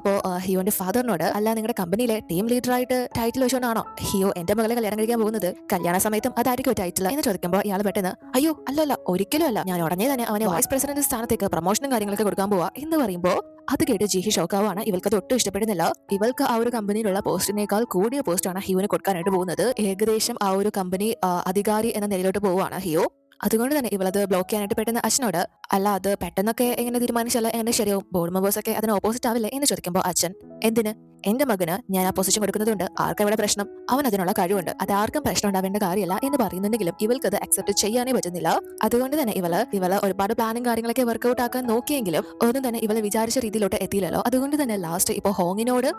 ഹിയോന്റെ ഫാദറിനോട്, അല്ല നിങ്ങളുടെ കമ്പനിയിലെ ടീം ലീഡറായിട്ട് ടൈറ്റിൽ വെച്ചുകൊണ്ടാണോ ഹിയോ എന്റെ മകളെ കല്യാണം കഴിക്കാൻ പോകുന്നത്? കല്യാണ സമയത്തും അതായിരിക്കും ടൈറ്റിൽ എന്ന് ചോദിക്കുമ്പോൾ ഇയാൾ പെട്ടെന്ന് അയ്യോ അല്ലല്ല ഒരിക്കലും അല്ല, ഞാൻ ഉടനെ തന്നെ അവനെ വൈസ് പ്രസിഡന്റ് സ്ഥാനത്തേക്ക് പ്രൊമോഷനും കാര്യങ്ങളൊക്കെ കൊടുക്കാൻ പോവാ എന്ന് പറയുമ്പോൾ അത് കേട്ട് ജിഹി ഷോക്കാവാണ്. ഇവൾക്കത് ഒട്ടും ഇഷ്ടപ്പെടുന്നില്ല. ഇവൾക്ക് ആ ഒരു കമ്പനിയിലുള്ള പോസ്റ്റിനേക്കാൾ കൂടിയ പോസ്റ്റാണ് ഹിയോന് കൊടുക്കാനായിട്ട് പോകുന്നത്. ഏകദേശം ആ ഒരു കമ്പനി അധികാരി എന്ന നിലയിലോട്ട് പോവുകയാണ് ഹിയോ. അതുകൊണ്ട് തന്നെ ഇവളത് ബ്ലോക്ക് ചെയ്യാനായിട്ട് പെട്ടെന്ന് അച്ഛനോട്, അല്ല അത് പെട്ടെന്നൊക്കെ എങ്ങനെ തീരുമാനിച്ചാൽ എങ്ങനെ ശരിയാവും, ബോർഡ് മെമ്പേഴ്സ് ഒക്കെ അതിന് ഓപ്പോസിറ്റ് ആവില്ലേ എന്ന് ചോദിക്കുമ്പോൾ അച്ഛൻ, എന്തിന്? എന്റെ മകന് ഞാൻ ആ പൊസിഷൻ കൊടുക്കുന്നതുകൊണ്ട് ആർക്കും ഇവിടെ പ്രശ്നം, അവൻ അതിനുള്ള കഴിവുണ്ട്, അത് ആർക്കും പ്രശ്നം ഉണ്ടാവേണ്ട കാര്യമല്ല എന്ന് പറയുന്നുണ്ടെങ്കിലും ഇവൾക്ക് അത് അക്സെപ്റ്റ് ചെയ്യാനേ പറ്റുന്നില്ല. അതുകൊണ്ട് തന്നെ ഇവള് ഒരുപാട് പ്ലാനും കാര്യങ്ങളൊക്കെ വർക്ക്ഔട്ട് ആക്കാൻ നോക്കിയെങ്കിലും ഒന്നും തന്നെ ഇവള് വിചാരിച്ച രീതിയിലോട്ട് എത്തിയില്ലല്ലോ. അതുകൊണ്ട് തന്നെ ലാസ്റ്റ് ഇപ്പോൾ ഹോങ്ങിനോട്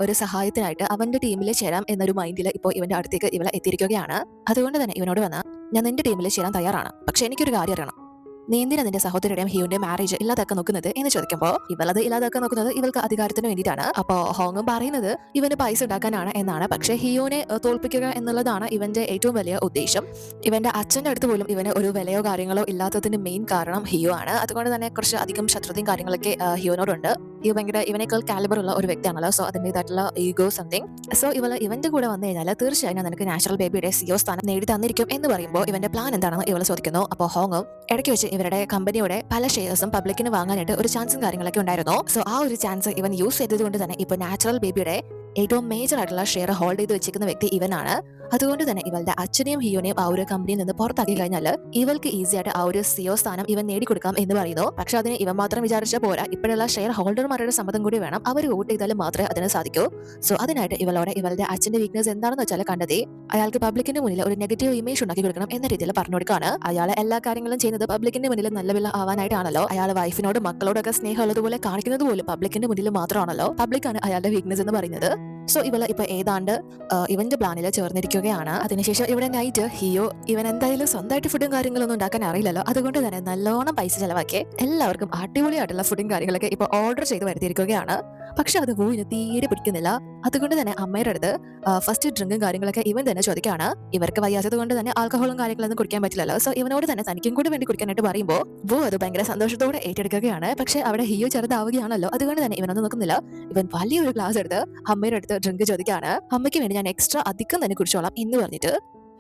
ഒരു സഹായത്തിനായിട്ട് അവന്റെ ടീമിൽ ചേരാം എന്നൊരു മൈൻഡിൽ ഇപ്പോൾ ഇവന്റെ അടുത്തേക്ക് ഇവളെ എത്തിയിരിക്കുകയാണ്. അതുകൊണ്ട് തന്നെ ഇവനോട് വന്ന്, ഞാൻ നിന്റെ ടീമിൽ ചേരാൻ തയ്യാറാണ്, പക്ഷെ എനിക്കൊരു കാര്യം അറിയണം, നീ എന്തിനാ നിന്റെ സഹോദരിയുടെയും ഹിയോന്റെ മാരേജ് ഇല്ലാതാക്കാൻ നോക്കുന്നത് എന്ന് ചോദിക്കുമ്പോൾ ഇവളത് ഇല്ലാതാക്കാൻ നോക്കുന്നത് ഇവൾക്ക് അധികാരത്തിന് വേണ്ടിയിട്ടാണ്. അപ്പോൾ ഹോങ്ങും പറയുന്നത് ഇവന് പൈസ ഉണ്ടാക്കാനാണ് എന്നാണ്. പക്ഷെ ഹിയോനെ തോൽപ്പിക്കുക എന്നുള്ളതാണ് ഇവന്റെ ഏറ്റവും വലിയ ഉദ്ദേശം. ഇവന്റെ അച്ഛന്റെ അടുത്ത് പോലും ഇവന് ഒരു വിലയോ കാര്യങ്ങളോ ഇല്ലാത്തതിന്റെ മെയിൻ കാരണം ഹിയോ ആണ്. അതുകൊണ്ട് തന്നെ കുറച്ച് അധികം ശത്രുതയും കാര്യങ്ങളൊക്കെ ഹിയോനോടുണ്ട്. ഹിയോ ഭയങ്കര ഇവനേക്കാൾ കാലിബർ ഉള്ള ഒരു വ്യക്തിയാണല്ലോ. സോ അതിൻ്റെതായിട്ടുള്ള ഈഗോ സംതിങ്. സോ ഇവന്റെ കൂടെ വന്നു കഴിഞ്ഞാൽ തീർച്ചയായും നിനക്ക് നാച്ചുറൽ ബേബിയുടെ സിഒ സ്ഥാനം നേടി തന്നിരിക്കും എന്ന് പറയുമ്പോൾ ഇവന്റെ പ്ലാൻ എന്താണെന്ന് ഇവള് ചോദിക്കുന്നു. അപ്പോൾ ഹോങ്ങും ഇടയ്ക്ക് വെച്ച് ഇവരുടെ കമ്പനിയുടെ പല ഷെയർസും പബ്ലിക്കിന് വാങ്ങാനായിട്ട് ഒരു ചാൻസും കാര്യങ്ങളൊക്കെ ഉണ്ടായിരുന്നു. സോ ആ ഒരു ചാൻസ് ഇവൻ യൂസ് ചെയ്തതുകൊണ്ട് തന്നെ ഇപ്പൊ നാച്ചുറൽ ബേബിയുടെ ഏറ്റവും മേജർ ആയിട്ടുള്ള ഷെയർ ഹോൾഡ് ചെയ്ത് വെച്ചിരിക്കുന്ന വ്യക്തി ഇവനാണ്. അതുകൊണ്ട് തന്നെ ഇവളുടെ അച്ഛനെയും ഹിയോനെയും ആ ഒരു കമ്പനിയിൽ നിന്ന് പുറത്താക്കി കഴിഞ്ഞാൽ ഇവൾക്ക് ഈസി ആയിട്ട് ആ ഒരു സിഒ സ്ഥാനം ഇവൻ നേടിക്കൊടുക്കാം എന്ന് പറയുന്നു. പക്ഷെ അതിന് ഇവൻ മാത്രം വിചാരിച്ച പോരാ, ഇപ്പോഴുള്ള ഷെയർ ഹോൾഡർമാരുടെ സമ്മതം കൂടി വേണം. അവർ വോട്ട് ചെയ്താലും മാത്രമേ അതിന് സാധിക്കൂ. സോ അതിനായിട്ട് ഇവളുടെ അച്ഛന്റെ വീക്ക്നസ് എന്താണെന്ന് വെച്ചാൽ കണ്ടെത്തി അയാൾക്ക് പബ്ലിക്കിന്റെ മുന്നിൽ ഒരു നെഗറ്റീവ് ഇമേജ് ഉണ്ടാക്കി കൊടുക്കണം എന്ന രീതിയിൽ പറഞ്ഞു കൊടുക്കാണ്. അയാൾ എല്ലാ കാര്യങ്ങളും ചെയ്യുന്നത് പബ്ലിക്കിന്റെ മുന്നിൽ നല്ല വില ആവാനായിട്ടാണല്ലോ. അയാൾ വൈഫിനോടും മക്കളോടൊക്കെ സ്നേഹമുള്ളതുപോലെ കാണിക്കുന്നത് പോലും പബ്ലിക്കിന്റെ മുന്നിൽ മാത്രമാണല്ലോ. പബ്ലിക്കാണ് അയാളുടെ വീക്ക്നസ് എന്ന് പറയുന്നത്. സോ ഇവള് ഇപ്പൊ ഏതാണ്ട് ഇവന്റെ പ്ലാനിൽ ചേർന്നിരിക്കുകയാണ്. അതിനുശേഷം ഇവിടെ നൈറ്റ് ഹിയോ ഇവൻ എന്തായാലും സ്വന്തമായിട്ട് ഫുഡും കാര്യങ്ങളൊന്നും ഉണ്ടാക്കാൻ അറിയില്ലല്ലോ. അതുകൊണ്ട് തന്നെ നല്ലോണം പൈസ ചെലവാക്കി എല്ലാവർക്കും അടിപൊളിയായിട്ടുള്ള ഫുഡും കാര്യങ്ങളൊക്കെ ഇപ്പൊ ഓർഡർ ചെയ്ത് വരുത്തിയിരിക്കുകയാണ്. പക്ഷെ അത് വൂവിന് തീരെ പിടിക്കുന്നില്ല. അതുകൊണ്ട് തന്നെ അമ്മയുടെ അടുത്ത് ഫസ്റ്റ് ഡ്രിങ്കും കാര്യങ്ങളൊക്കെ ഇവൻ തന്നെ ചോദിക്കുകയാണ്. ഇവർക്ക് വയ്യാത്തത് കൊണ്ട് തന്നെ ആൽക്കഹോളും കാര്യങ്ങളൊന്നും കുടിക്കാൻ പറ്റില്ലല്ലോ. സോ ഇവനോട് തന്നെ തനിക്കും കൂടി വേണ്ടി കുടിക്കാനായിട്ട് പറയുമ്പോൾ വൂ അത് ഭയങ്കര സന്തോഷത്തോടെ ഏറ്റെടുക്കുകയാണ്. പക്ഷെ അവിടെ ഹിയോ ചെറുതാവുകയാണല്ലോ. അതുകൊണ്ട് തന്നെ ഇവനൊന്നും നോക്കുന്നില്ല. ഇവൻ വലിയൊരു ഗ്ലാസ് എടുത്ത് അമ്മയുടെ അടുത്ത് ഡ്രിങ്ക് ചോദിക്കുകയാണ്. അമ്മയ്ക്ക് വേണ്ടി ഞാൻ എക്സ്ട്രാ അധികം തന്നെ കുടിച്ചോളാം എന്ന് പറഞ്ഞിട്ട്.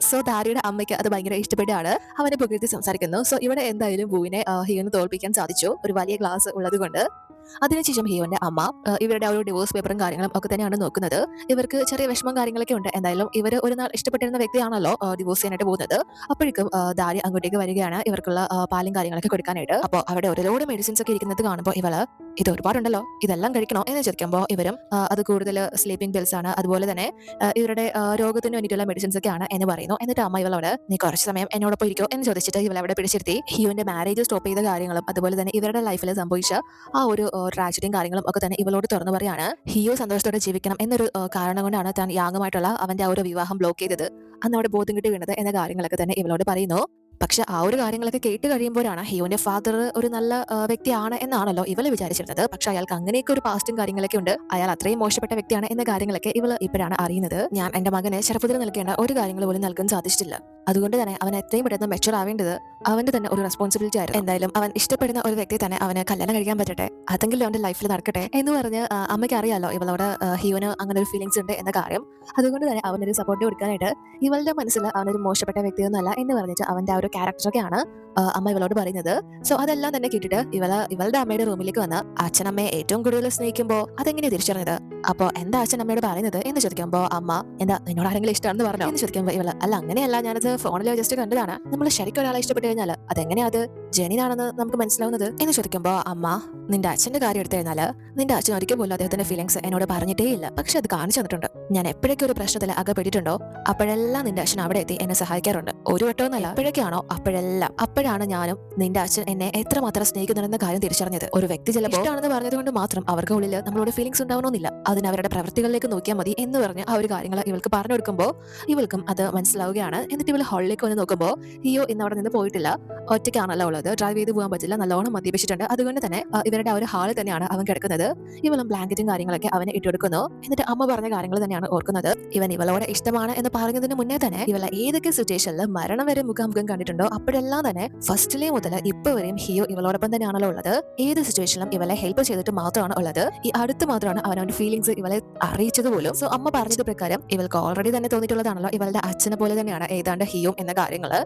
സോ ദാരിയുടെ അമ്മയ്ക്ക് അത് ഭയങ്കര ഇഷ്ടപ്പെടുകയാണ്. അവനെ പുകഴ്ത്തി സംസാരിക്കുന്നു. സോ ഇവിടെ എന്തായാലും വൂവിനെ ഹിയോന് തോൽപ്പിക്കാൻ സാധിച്ചു, ഒരു വലിയ ഗ്ലാസ് ഉള്ളത് കൊണ്ട്. അതിനുശേഷം ഹിയോന്റെ അമ്മ ഇവരുടെ ഒരു ഡിവോഴ്സ് പേപ്പറും കാര്യങ്ങളും ഒക്കെ തന്നെയാണ് നോക്കുന്നത്. ഇവർക്ക് ചെറിയ വിഷമം കാര്യങ്ങളൊക്കെ ഉണ്ട്. എന്തായാലും ഇവർ ഒരു നാൾ ഇഷ്ടപ്പെട്ടിരുന്ന വ്യക്തിയാണല്ലോ ഡിവോഴ്സ് ചെയ്യാനായിട്ട് പോകുന്നത്. അപ്പോഴേക്കും ദാരി അങ്ങോട്ടേക്ക് വരികയാണ് ഇവർക്കുള്ള പാലും കാര്യങ്ങളൊക്കെ കൊടുക്കാനായിട്ട്. അപ്പോൾ അവിടെ ഒരു ലോഡ് മെഡിസിൻസ് ഒക്കെ ഇരിക്കുന്നത് കാണുമ്പോൾ ഇവള് ഇത് ഒരുപാടുണ്ടല്ലോ, ഇതെല്ലാം കഴിക്കണോ എന്ന് ചോദിക്കുമ്പോൾ ഇവരും അത് കൂടുതൽ സ്ലീപ്പിംഗ് പിൽസ് ആണ്, അതുപോലെ തന്നെ ഇവരുടെ രോഗത്തിന് വേണ്ടിയിട്ടുള്ള മെഡിസിൻസ് ഒക്കെയാണ് എന്ന് പറയുന്നു. എന്നിട്ട് അമ്മ ഇവളോട് നീ കുറച്ച് സമയം എന്നോടൊപ്പം ഇരിക്കോ എന്ന് ചോദിച്ചിട്ട് ഇവളവിടെ പിടിച്ചിരുത്തി ഹിയോന്റെ മാരേജ് സ്റ്റോപ്പ് ചെയ്ത കാര്യങ്ങളും അതുപോലെ തന്നെ ഇവരുടെ ലൈഫിൽ സംഭവിച്ച ആ ഒരു ട്രാജഡിയും കാര്യങ്ങളും ഒക്കെ തന്നെ ഇവളോട് തുറന്നു പറയാണ്. ഹിയോ സന്തോഷത്തോടെ ജീവിക്കണം എന്നൊരു കാരണം കൊണ്ടാണ് താൻ യാങ്ങുമായിട്ടുള്ള അവന്റെ ആ ഒരു വിവാഹം ബ്ലോക്ക് ചെയ്തത്, അന്ന് അവിടെ ബോധം കിട്ടി വീണത് എന്ന കാര്യങ്ങളൊക്കെ തന്നെ ഇവളോട് പറയുന്നു. പക്ഷെ ആ ഒരു കാര്യങ്ങളൊക്കെ കേട്ട് കഴിയുമ്പോഴാണ് ഹിയോന്റെ ഫാദർ ഒരു നല്ല വ്യക്തിയാണ് എന്നാണല്ലോ ഇവള് വിചാരിച്ചിരുന്നത്. പക്ഷെ അയാൾക്ക് അങ്ങനെയൊക്കെ ഒരു പാസ്റ്റും കാര്യങ്ങളൊക്കെ ഉണ്ട്, അയാൾ അത്രയും മോശപ്പെട്ട വ്യക്തിയാണ് എന്ന കാര്യങ്ങളൊക്കെ ഇവള് ഇപ്പോഴാണ് അറിയുന്നത്. ഞാൻ എന്റെ മകന് ചെറുപ്പത്തിൽ നൽകേണ്ട ഒരു കാര്യങ്ങൾ പോലും നൽകാൻ സാധിച്ചിട്ടില്ല. അതുകൊണ്ട് തന്നെ അവൻ എത്രയും പെട്ടെന്ന് മെച്ചൂർ ആവേണ്ടത് അവന്റെ തന്നെ ഒരു റെസ്പോൺസിബിലിറ്റി ആയിരുന്നു. എന്തായാലും അവൻ ഇഷ്ടപ്പെടുന്ന ഒരു വ്യക്തി തന്നെ അവന് കല്യാണം കഴിക്കാൻ പറ്റട്ടെ, അതെങ്കിലും അവന്റെ ലൈഫിൽ നടക്കട്ടെ എന്ന് പറഞ്ഞ് അമ്മയ്ക്ക് അറിയാലോ ഇവളോട് ഹിയോന് അങ്ങനെ ഒരു ഫീലിംഗ്സ് ഉണ്ട് എന്ന കാര്യം. അതുകൊണ്ട് തന്നെ അവനൊരു സപ്പോർട്ട് കൊടുക്കാനായിട്ട് ഇവളുടെ മനസ്സിൽ അവനൊരു മോശപ്പെട്ട വ്യക്തിയൊന്നുമല്ല എന്ന് പറഞ്ഞിട്ട് അവന്റെ ആ ഒരു ക്യാരക്ടറൊക്കെയാണ് അമ്മ ഇവളോട് പറയുന്നത്. സോ അതെല്ലാം തന്നെ കേട്ടിട്ട് ഇവളുടെ അമ്മയുടെ റൂമിലേക്ക് വന്ന് അച്ഛനമ്മയെ ഏറ്റവും കൂടുതൽ സ്നേഹിക്കുമ്പോൾ അതെങ്ങനെയാണ് തിരിച്ചറിഞ്ഞത്? അപ്പൊ എന്താ അച്ഛൻ അമ്മയോട് പറയുന്നത് എന്ന് ചോദിക്കുമ്പോൾ അമ്മ എന്താ നിന്നോട് ആരെങ്കിലും ഇഷ്ടമാണെന്ന് പറഞ്ഞോ എന്ന് ചോദിക്കുമ്പോൾ ഇവള് അല്ല അങ്ങനെയല്ല, ഞാനത് ഫോണിൽ ജസ്റ്റ് കണ്ടതാണ്. നമ്മൾ ശരിക്കും ഒരാളെ ഇഷ്ടപ്പെട്ട് കഴിഞ്ഞാൽ അതെങ്ങനെയാ അത് ജെനിനാണെന്ന് നമുക്ക് മനസ്സിലാവുന്നത് എന്ന് ചോദിക്കുമ്പോൾ അമ്മ നിന്റെ അച്ഛന്റെ കാര്യം എടുത്തു കഴിഞ്ഞാൽ നിന്റെ അച്ഛൻ ഒരിക്കൽ പോലും അദ്ദേഹത്തിന്റെ ഫീലിംഗ്സ് എന്നോട് പറഞ്ഞിട്ടേ ഇല്ല, പക്ഷെ അത് കാണിച്ചു തന്നിട്ടുണ്ട്. ഞാൻ എപ്പോഴൊക്കെ ഒരു പ്രശ്നത്തിൽ അകപ്പെട്ടിട്ടുണ്ടോ അപ്പോഴെല്ലാം നിന്റെ അച്ഛൻ അവിടെ എത്തി എന്നെ സഹായിക്കാറുണ്ട്. ഒരു വട്ടമൊന്നല്ല, എപ്പോഴൊക്കെയാണോ അപ്പോഴെല്ലാം. അപ്പോഴാണ് ഞാനും നിന്റെ അച്ഛൻ എന്നെ എത്രമാത്രം സ്നേഹിക്കുന്നുണ്ടെന്ന കാര്യം തിരിച്ചറിഞ്ഞത്. ഒരു വ്യക്തി ചിലപ്പോൾ ഇഷ്ടമാണെന്ന് പറഞ്ഞതുകൊണ്ട് മാത്രം അവർക്ക് ഉള്ളിൽ നമ്മളോട് ഫീലിംഗ്സ് ഉണ്ടാവണമെന്നില്ല, അതിന് അവരുടെ പ്രവൃത്തികളിലേക്ക് നോക്കിയാൽ മതി എന്ന് പറഞ്ഞ് ആ ഒരു കാര്യങ്ങൾ ഇവൾക്ക് പറഞ്ഞു കൊടുക്കുമ്പോൾ ഇവൾക്കും അത് മനസ്സിലാവുകയാണ്. എന്നിട്ട് ഇവൾ ഹാളിലേക്ക് വന്ന് നോക്കുമ്പോൾ ഹിയോ ഇന്ന് അവിടെ നിന്ന് പോയിട്ടില്ല, ഒറ്റയ്ക്കാണല്ലോ ഉള്ളത്. ഉള്ളത്. ഡ്രൈവ് ചെയ്ത് പോകാൻ പറ്റില്ല, നല്ലോണം മദ്യപിച്ചിട്ടുണ്ട്. അതുകൊണ്ട് തന്നെ ഇവരുടെ ആ ഒരു ഹാളിൽ തന്നെയാണ് അവൻ കിടക്കുന്നത്. ഇവളും ബ്ലാങ്കറ്റും കാര്യങ്ങളൊക്കെ അവന് ഇട്ടുകൊടുക്കുന്നു. എന്നിട്ട് അമ്മ പറഞ്ഞ കാര്യങ്ങൾ തന്നെയാണ് ഓർക്കുന്നത്. ഇവൻ ഇവളോട് ഇഷ്ടമാണ് എന്ന് പറഞ്ഞതിന് മുന്നേ തന്നെ ഇവളെ ഏതൊക്കെ സിറ്റുവേഷനിൽ മരണം വരെ മുഖാമുഖം കണ്ടിട്ടുണ്ടോ അപ്പോഴെല്ലാം തന്നെ ഫസ്റ്റിലെ മുതൽ ഇപ്പൊ വരെയും ഹിയോ ഇവളോടൊപ്പം തന്നെയാണല്ലോ ഉള്ളത്. ഏത് സിറ്റുവേഷനിലും ഇവളെ ഹെൽപ്പ് ചെയ്തിട്ട് മാത്രമാണ് ഉള്ളത്. ഈ അടുത്ത് മാത്രമാണ് അവനവന്റെ ഫീലിംഗ്സ് ഇവളെ അറിയിച്ചത് പോലും. സോ അമ്മ പറഞ്ഞത് പ്രകാരം ഇവൾക്ക് ഓൾറെഡി തന്നെ തോന്നിയിട്ടുള്ളതാണല്ലോ ഇവളുടെ അച്ഛനെ പോലെ തന്നെയാണ് ഏതാണ്ട് ഹിയോ എന്ന കാര്യങ്ങള്.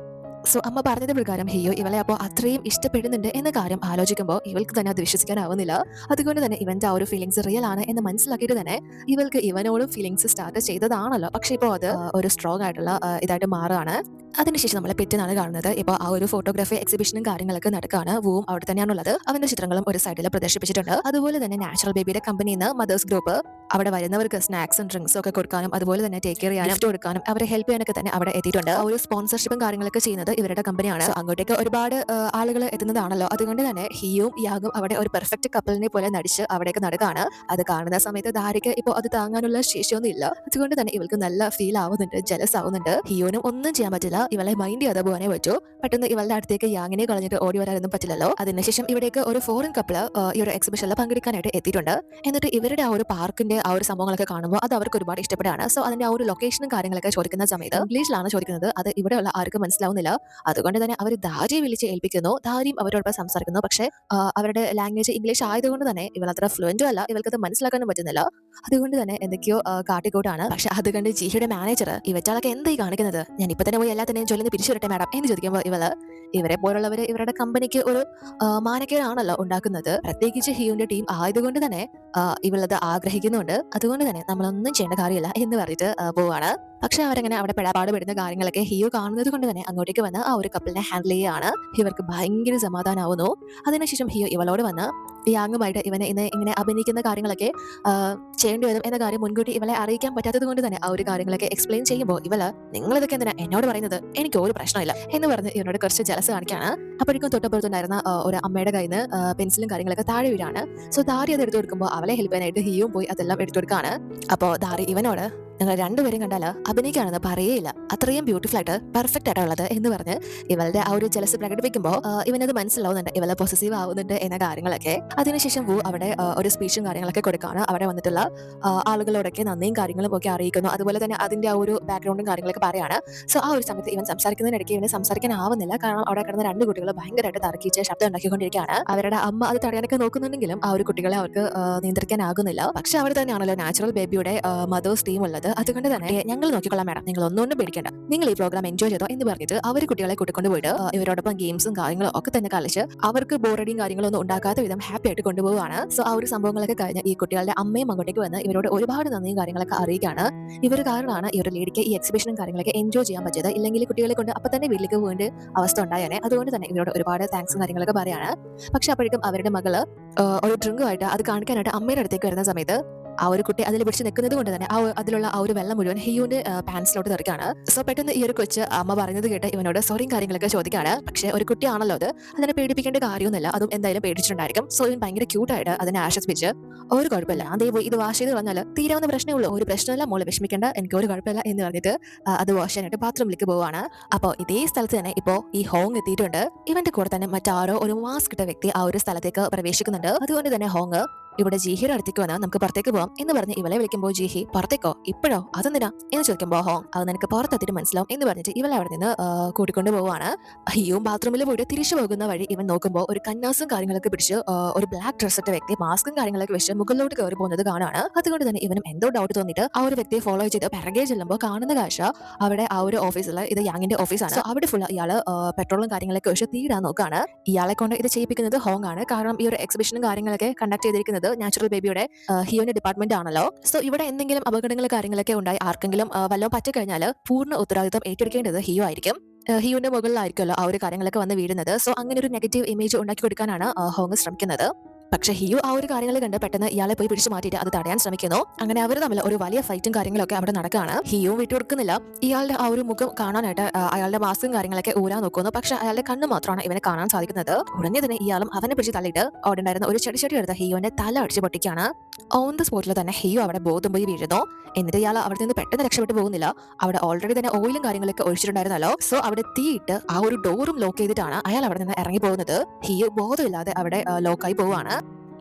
സോ അമ്മ പറഞ്ഞത് പ്രകാരം ഹിയോ ഇവളെ അപ്പോൾ അത്രയും ഇഷ്ടപ്പെടുന്നുണ്ട് എന്ന കാര്യം ആലോചിക്കുമ്പോൾ ഇവൾക്ക് തന്നെ അത് വിശ്വസിക്കാനാവുന്നില്ല. അതുകൊണ്ട് തന്നെ ഇവന്റെ ആ ഒരു ഫീലിംഗ്സ് റിയൽ ആണ് എന്ന് മനസ്സിലാക്കിയിട്ട് തന്നെ ഇവൾക്ക് ഇവനോടും ഫീലിംഗ്സ് സ്റ്റാർട്ട് ചെയ്തതാണല്ലോ. പക്ഷെ ഇപ്പോൾ അത് ഒരു സ്ട്രോങ് ആയിട്ടുള്ള ഇതായിട്ട് മാറുകയാണ്. അതിനുശേഷം നമ്മളെ പിറ്റേന്നാണ് കാണുന്നത്. ഇപ്പോൾ ആ ഒരു ഫോട്ടോഗ്രാഫി എക്സിബിഷനും കാര്യങ്ങളൊക്കെ നടക്കുകയാണ്. വൂവും അവിടെ തന്നെയാണുള്ളത്. അവന്റെ ചിത്രങ്ങളും ഒരു സൈഡിൽ പ്രദർശിപ്പിച്ചിട്ടുണ്ട്. അതുപോലെ തന്നെ നാച്ചുറൽ ബേബിയുടെ കമ്പനിയിൽ നിന്ന് മദേഴ്സ് ഗ്രൂപ്പ് അവിടെ വരുന്നവർക്ക് സ്നാക്സും ഡ്രിങ്ക്സും ഒക്കെ കൊടുക്കാനും അതുപോലെ തന്നെ ടേക്ക് കെയർ ചെയ്യാനും കൊടുക്കാനും അവരെ ഹെൽപ്പ് ചെയ്യാനൊക്കെ തന്നെ അവിടെ എത്തിയിട്ടുണ്ട്. ആ ഒരു സ്പോൺസർഷിപ്പും കാര്യങ്ങളൊക്കെ ചെയ്യുന്നത് ഇവരുടെ കമ്പനിയാണ്. അങ്ങോട്ടേക്ക് ഒരുപാട് ആളുകൾ എത്തുന്നതാണല്ലോ. അതുകൊണ്ട് തന്നെ ഹിയും യാഗും അവിടെ ഒരു പെർഫെക്റ്റ് കപ്പിളിനെ പോലെ നടിച്ച് അവിടേക്ക് നടക്കുകയാണ്. അത് കാണുന്ന സമയത്ത് ധാരയ്ക്ക് ഇപ്പോൾ അത് താങ്ങാനുള്ള ശേഷിയൊന്നും ഇല്ല. അതുകൊണ്ട് തന്നെ ഇവൾക്ക് നല്ല ഫീൽ ആവുന്നുണ്ട്, ജലസ് ആവുന്നുണ്ട്. ഹിയോനും ഒന്നും ചെയ്യാൻ പറ്റില്ല, ഇവളെ മൈൻഡ് ചെയ്യാതെ പോകാനേ പറ്റൂ. പെട്ടെന്ന് ഇവളുടെ അടുത്തേക്ക് യാങ്ങിനെ കളഞ്ഞിട്ട് ഓടി വരാനൊന്നും പറ്റില്ലല്ലോ. അതിനുശേഷം ഇവിടേക്ക് ഒരു ഫോറിൻ കപ്പിള് ഈ ഒരു എക്സിബിഷനിൽ പങ്കെടുക്കാനായിട്ട് എത്തിയിട്ടുണ്ട്. എന്നിട്ട് ഇവരുടെ ആ ഒരു പാർക്കിന്റെ ആ ഒരു സംഭവങ്ങളൊക്കെ കാണുമ്പോൾ അത് അവർക്ക് ഒരുപാട് ഇഷ്ടപ്പെടുകയാണ്. സോ അതിന്റെ ആ ഒരു ലൊക്കേഷനും കാര്യങ്ങളൊക്കെ ചോദിക്കുന്ന സമയത്ത് ഇംഗ്ലീഷിലാണ് ചോദിക്കുന്നത്. അത് ഇവിടെയുള്ള ആർക്കും മനസ്സിലാവുന്നില്ല. അതുകൊണ്ട് തന്നെ അവർ ധാരിയെ വിളിച്ച് ഏൽപ്പിക്കുന്നു. ധാരിയും അവരോടൊപ്പം സംസാരിക്കുന്നു. പക്ഷേ അവരുടെ ലാംഗ്വേജ് ഇംഗ്ലീഷ് ആയതുകൊണ്ട് തന്നെ ഇവൾ അത്ര ഫ്ലുവന്റും അല്ല, ഇവൾക്കത് മനസ്സിലാക്കാനും പറ്റുന്നില്ല. അതുകൊണ്ട് തന്നെ എന്തൊക്കെയോ കാട്ടിക്കൂട്ടാണ്. പക്ഷെ അത് കണ്ട് ജിഹിയുടെ മാനേജർ ഇവറ്റാളൊക്കെ എന്തായി കാണിക്കുന്നത്, ഞാൻ ഇപ്പൊ തന്നെ പോയി എല്ലാത്തിനെയും ചൊല്ലിന്ന് പിരിച്ചു വരട്ടെ മാഡം എന്ന് ചോദിക്കുമ്പോൾ ഇവരെ പോലുള്ളവര് ഇവരുടെ കമ്പനിക്ക് ഒരു മാനക്കേടാണല്ലോ ഉണ്ടാക്കുന്നത്. പ്രത്യേകിച്ച് ഹിയുന്റെ ടീം ആയതുകൊണ്ട് തന്നെ ഇവളത് ആഗ്രഹിക്കുന്നുണ്ട്. അതുകൊണ്ട് തന്നെ നമ്മളൊന്നും ചെയ്യേണ്ട കാര്യമില്ല എന്ന് പറഞ്ഞിട്ട് പോവാണ്. പക്ഷെ അവരങ്ങനെ അവിടെ പെടാപാട് പെടുന്ന കാര്യങ്ങളൊക്കെ ഹിയോ കാണുന്നത് കൊണ്ട് തന്നെ അങ്ങോട്ടേക്ക് വന്ന് ആ ഒരു കപ്പിളിനെ ഹാൻഡിൽ ചെയ്യുകയാണ്. ഇവർക്ക് ഭയങ്കര സമാധാനമാവുന്നു. അതിനുശേഷം ഹിയോ ഇവളോട് വന്ന് യാങ്ങുമായിട്ട് ഇവനെ ഇങ്ങനെ അഭിനയിക്കുന്ന കാര്യങ്ങളൊക്കെ ചെയ്യേണ്ടി വരും എന്ന കാര്യം മുൻകൂട്ടി ഇവളെ അറിയിക്കാൻ പറ്റാത്തത് കൊണ്ട് തന്നെ ആ ഒരു കാര്യങ്ങളൊക്കെ എക്സ്പ്ലെയിൻ ചെയ്യുമ്പോൾ നിങ്ങളിതൊക്കെ എന്തിനാ എന്നോട് പറയുന്നത്, എനിക്ക് ഒരു പ്രശ്നമില്ല എന്ന് പറഞ്ഞ് ഇവനോട് കുറച്ച് ജലസ് കാണിക്കാണ്. അപ്പോഴേക്കും തൊട്ടപ്പുറത്തുണ്ടായിരുന്ന ഒരു അമ്മയുടെ കയ്യിൽ നിന്ന് പെൻസിലും കാര്യങ്ങളൊക്കെ താഴെ വീഴാണ്. സോ ദാരി അത് എടുത്തു കൊടുക്കുമ്പോൾ അവളെ ഹെൽപ്പ് ചെയ്യാനായിട്ട് ഹിയും പോയി അതെല്ലാം എടുത്തു കൊടുക്കുകയാണ്. അപ്പോൾ ദാരി ഇവനോട് നിങ്ങൾ രണ്ടുപേരും കണ്ടാൽ അഭിനയിക്കുകയാണെന്ന് പറയേയില്ല, അത്രയും ബ്യൂട്ടിഫുൾ ആയിട്ട് പെർഫെക്റ്റ് ആയിട്ടുള്ളത് എന്ന് പറഞ്ഞ് ഇവളുടെ ആ ഒരു ജലസ് പ്രകടിപ്പിക്കുമ്പോൾ ഇവനത് മനസ്സിലാവുന്നുണ്ട്, ഇവളെ പൊസസീവ് ആവുന്നുണ്ട് എന്ന കാര്യങ്ങളൊക്കെ. അതിനുശേഷം വു അവിടെ ഒരു സ്പീച്ചും കാര്യങ്ങളൊക്കെ കൊടുക്കുകയാണ്. അവിടെ വന്നിട്ടുള്ള ആളുകളോടൊക്കെ നന്ദിയും കാര്യങ്ങളും ഒക്കെ അറിയിക്കുന്നു. അതുപോലെ തന്നെ അതിന്റെ ആ ഒരു ബാക്ക്ഗ്രൗണ്ടും കാര്യങ്ങളൊക്കെ പറയാണ്. സോ ആ ഒരു സമയത്ത് ഇവൻ സംസാരിക്കുന്നതിനിടയ്ക്ക് ഇവന് സംസാരിക്കാനാവുന്നില്ല. കാരണം അവിടെ കിടന്ന രണ്ട് കുട്ടികൾ ഭയങ്കരമായിട്ട് തർക്കിച്ച് ശബ്ദം ഉണ്ടാക്കിക്കൊണ്ടിരിക്കുകയാണ്. അവരുടെ അമ്മ അത് തടയാനൊക്കെ നോക്കുന്നുണ്ടെങ്കിലും ആ ഒരു കുട്ടികളെ അവർക്ക് നിയന്ത്രിക്കാനാകുന്നില്ല. പക്ഷെ അവർ തന്നെയാണല്ലോ നാച്ചുറൽ ബേബിയുടെ മദേഴ്സ് ടീം ഉള്ളത്. അതുകൊണ്ട് തന്നെ ഞങ്ങൾ നോക്കിക്കൊള്ളാം മാഡം, നിങ്ങൾ ഒന്നുകൊണ്ടും പേടിക്കേണ്ട, നിങ്ങൾ ഈ പ്രോഗ്രാം എൻജോയ് ചെയ്തോ എന്ന് പറഞ്ഞിട്ട് അവർ കുട്ടികളെ കൂട്ടിക്കൊണ്ട് പോയിട്ട് ഇവരോടൊപ്പം ഗെയിംസും കാര്യങ്ങളും ഒക്കെ തന്നെ കളിച്ച് അവർക്ക് ബോറടിയും കാര്യങ്ങളും ഒന്നും ഉണ്ടാക്കാത്ത വിധം ഹാപ്പി ആയിട്ട് കൊണ്ടുപോവുകയാണ്. സോ ആ ഒരു സംഭവങ്ങളൊക്കെ കഴിഞ്ഞ് ഈ കുട്ടികളുടെ അമ്മയും അങ്ങോട്ടേക്ക് വന്ന് ഇവരോട് ഒരുപാട് നന്ദിയും കാര്യങ്ങളൊക്കെ അറിയിക്കുകയാണ്. ഇവർ കാരണമാണ് ഈ ഒരു ലേഡിക്ക് ഈ എക്സിബിഷനും കാര്യങ്ങളൊക്കെ എൻജോയ് ചെയ്യാൻ പറ്റിയത്. ഇല്ലെങ്കിൽ കുട്ടികളെ കൊണ്ട് അപ്പൊ തന്നെ വീട്ടിലേക്ക് പോകേണ്ട അവസ്ഥ ഉണ്ടായേനെ. അതുകൊണ്ട് തന്നെ ഇവരോട് ഒരുപാട് താങ്ക്സും കാര്യങ്ങളൊക്കെ പറയാണ്. പക്ഷെ അപ്പോഴേക്കും അവരുടെ മകള് ഒരു ഡ്രിങ്കുമായിട്ട് അത് കാണിക്കാനായിട്ട് അമ്മയുടെ അടുത്തേക്ക് വരുന്ന സമയത്ത് ആ ഒരു കുട്ടി അതിൽ പിടിച്ച് നിൽക്കുന്നത് കൊണ്ട് തന്നെ അതിലുള്ള ആ ഒരു വെള്ളം മുഴുവൻ ഹിയുവിന്റെ പാൻസിലോട്ട് തെറിക്കാണ്. സോ പെട്ടെന്ന് ഈ ഒരു കൊച്ച് അമ്മ പറയുന്നത് കേട്ട് ഇവനോട് സോറിയും കാര്യങ്ങളൊക്കെ ചോദിക്കാണ്. പക്ഷെ ഒരു കുട്ടിയാണല്ലോ അത്, അതിനെ പേടിപ്പിക്കേണ്ട കാര്യമൊന്നുമില്ല, അതും എന്തായാലും പേടിച്ചിട്ടുണ്ടായിരിക്കും. സോ ഇവൻ ഭയങ്കര ക്യൂട്ടായിട്ട് അതിനെ ആശ്വസിപ്പിച്ച് ഒരു കുഴപ്പമില്ല, അതേ പോയി ഇത് വാഷ് ചെയ്ത് കളഞ്ഞാൽ തീരാവുന്ന പ്രശ്നമേ ഉള്ളൂ, ഒരു പ്രശ്നമില്ല മോള് വിഷമിക്കേണ്ട, എനിക്ക് ഒരു കുഴപ്പമില്ല എന്ന് പറഞ്ഞിട്ട് അത് വാഷ് ചെയ്യാനായിട്ട് ബാത്റൂമിലേക്ക് പോവാണ്. അപ്പോൾ ഇതേ സ്ഥലത്ത് തന്നെ ഇപ്പോൾ ഈ ഹോങ് എത്തിയിട്ടുണ്ട്. ഇവന്റെ കൂടെ തന്നെ മറ്റാരോ ഒരു മാസ്ക് ഇട്ട വ്യക്തി ആ ഒരു സ്ഥലത്തേക്ക് പ്രവേശിക്കുന്നുണ്ട്. അതുകൊണ്ട് തന്നെ ഹോങ് ഇവിടെ ജീഹിയുടെ അടുത്തേക്ക് വന്നാൽ നമുക്ക് പുറത്തേക്ക് പോകാം എന്ന് പറഞ്ഞ് ഇവളെ വിളിക്കുമ്പോൾ ജീഹി പുറത്തേക്കോ ഇപ്പോഴോ അതെന്തിനാ എന്ന് ചോദിക്കുമ്പോൾ ഹോങ് അത് നിനക്ക് പുറത്തെത്തിയിട്ട് മനസ്സിലാവും എന്ന് പറഞ്ഞിട്ട് ഇവളെ അവിടെ നിന്ന് കൂട്ടിക്കൊണ്ട് പോവാണ്. ഹിയും ബാത്റൂമിൽ പോയിട്ട് തിരിച്ചു പോകുന്ന വഴി ഇവൻ നോക്കുമ്പോൾ ഒരു കന്നാസും കാര്യങ്ങളൊക്കെ പിടിച്ച് ഒരു ബ്ലാക്ക് ഡ്രസ് ഇട്ട വ്യക്തി മാസ്കും കാര്യങ്ങളൊക്കെ വെച്ച് മുകളിലോട്ട് കയറി പോകുന്നത് കാണാണ്. അതുകൊണ്ട് തന്നെ ഇവനും എന്തോ ഡൗട്ട് തോന്നിയിട്ട് ആ ഒരു വ്യക്തിയെ ഫോളോ ചെയ്ത് പിറകെ ചെല്ലുമ്പോൾ കാണുന്ന കാഴ്ച അവിടെ ആ ഒരു ഓഫീസിൽ ഇത് യാങ്ങിന്റെ ഓഫീസാണ്. അവിടെ ഫുൾ ഇയാള് പെട്രോളും കാര്യങ്ങളൊക്കെ വെച്ച് തീയിടാൻ നോക്കാണ്. ഇയാളെ കൊണ്ട് ഇത് ചെയ്യിപ്പിക്കുന്നത് ഹോങ് ആണ്. കാരണം ഈ ഒരു എക്സിബിഷനും കാര്യങ്ങളൊക്കെ കണ്ടക്ട് ചെയ്തിരിക്കുന്നത് നാച്ചുറൽ ബേബിയുടെ ഹിയോന്റെ ഡിപ്പാർട്ട്മെന്റ് ആണല്ലോ. സോ ഇവിടെ എന്തെങ്കിലും അപകടങ്ങൾ കാര്യങ്ങളൊക്കെ ഉണ്ടായി ആർക്കെങ്കിലും വല്ലതും പറ്റിക്കഴിഞ്ഞാൽ പൂർണ്ണ ഉത്തരവാദിത്തം ഏറ്റെടുക്കേണ്ടത് ഹിയോ ആയിരിക്കും. ഹിയോന്റെ മുകളിലായിരിക്കുമല്ലോ ആ ഒരു കാര്യങ്ങളൊക്കെ വന്ന് വീഴുന്നത്. സോ അങ്ങനെ ഒരു നെഗറ്റീവ് ഇമേജ് ഉണ്ടാക്കി കൊടുക്കാനാണ് ഹോങ് ശ്രമിക്കുന്നത്. പക്ഷേ ഹിയു ആ ഒരു കാര്യങ്ങൾ കണ്ട് പെട്ടെന്ന് ഇയാളെ പോയി പിടിച്ചു മാറ്റിയിട്ട് അത് തടയാൻ ശ്രമിക്കുന്നു. അങ്ങനെ അവർ തമ്മിൽ ഒരു വലിയ ഫൈറ്റും കാര്യങ്ങളൊക്കെ അവിടെ നടക്കുകയാണ്. ഹിയു വിട്ടുകൊടുക്കുന്നില്ല. ഇയാളുടെ ആ ഒരു മുഖം കാണാനായിട്ട് അയാളുടെ മാസ്കും കാര്യങ്ങളൊക്കെ ഊരാൻ നോക്കുന്നു. പക്ഷെ അയാളുടെ കണ്ണ് മാത്രമാണ് ഇവനെ കാണാൻ സാധിക്കുന്നത്. ഉടനെ തന്നെ ഇയാളും അവനെ പിടിച്ച് തള്ളിയിട്ട് അവിടെ ഉണ്ടായിരുന്ന ഒരു ചെടി എടുത്ത ഹിയുവിന്റെ തല അടിച്ച് പൊട്ടിക്കാണ്. ഓൺ ദ സ്പോട്ടിൽ തന്നെ ഹിയു അവിടെ ബോധം പോയി വീഴുന്നു. എന്നിട്ട് ഇയാൾ അവിടെ നിന്ന് പെട്ടെന്ന് രക്ഷപ്പെട്ടു പോകുന്നില്ല. അവിടെ ഓൾറെഡി തന്നെ ഓയിലും കാര്യങ്ങളൊക്കെ ഒഴിച്ചിട്ടുണ്ടായിരുന്നല്ലോ. സോ അവിടെ തീയിട്ട് ആ ഒരു ഡോറും ലോക്ക് ചെയ്തിട്ടാണ് അയാൾ അവിടെ നിന്ന് ഇറങ്ങി പോകുന്നത്. ഹിയു ബോധമില്ലാതെ അവിടെ ലോക്കായി പോവാണ്.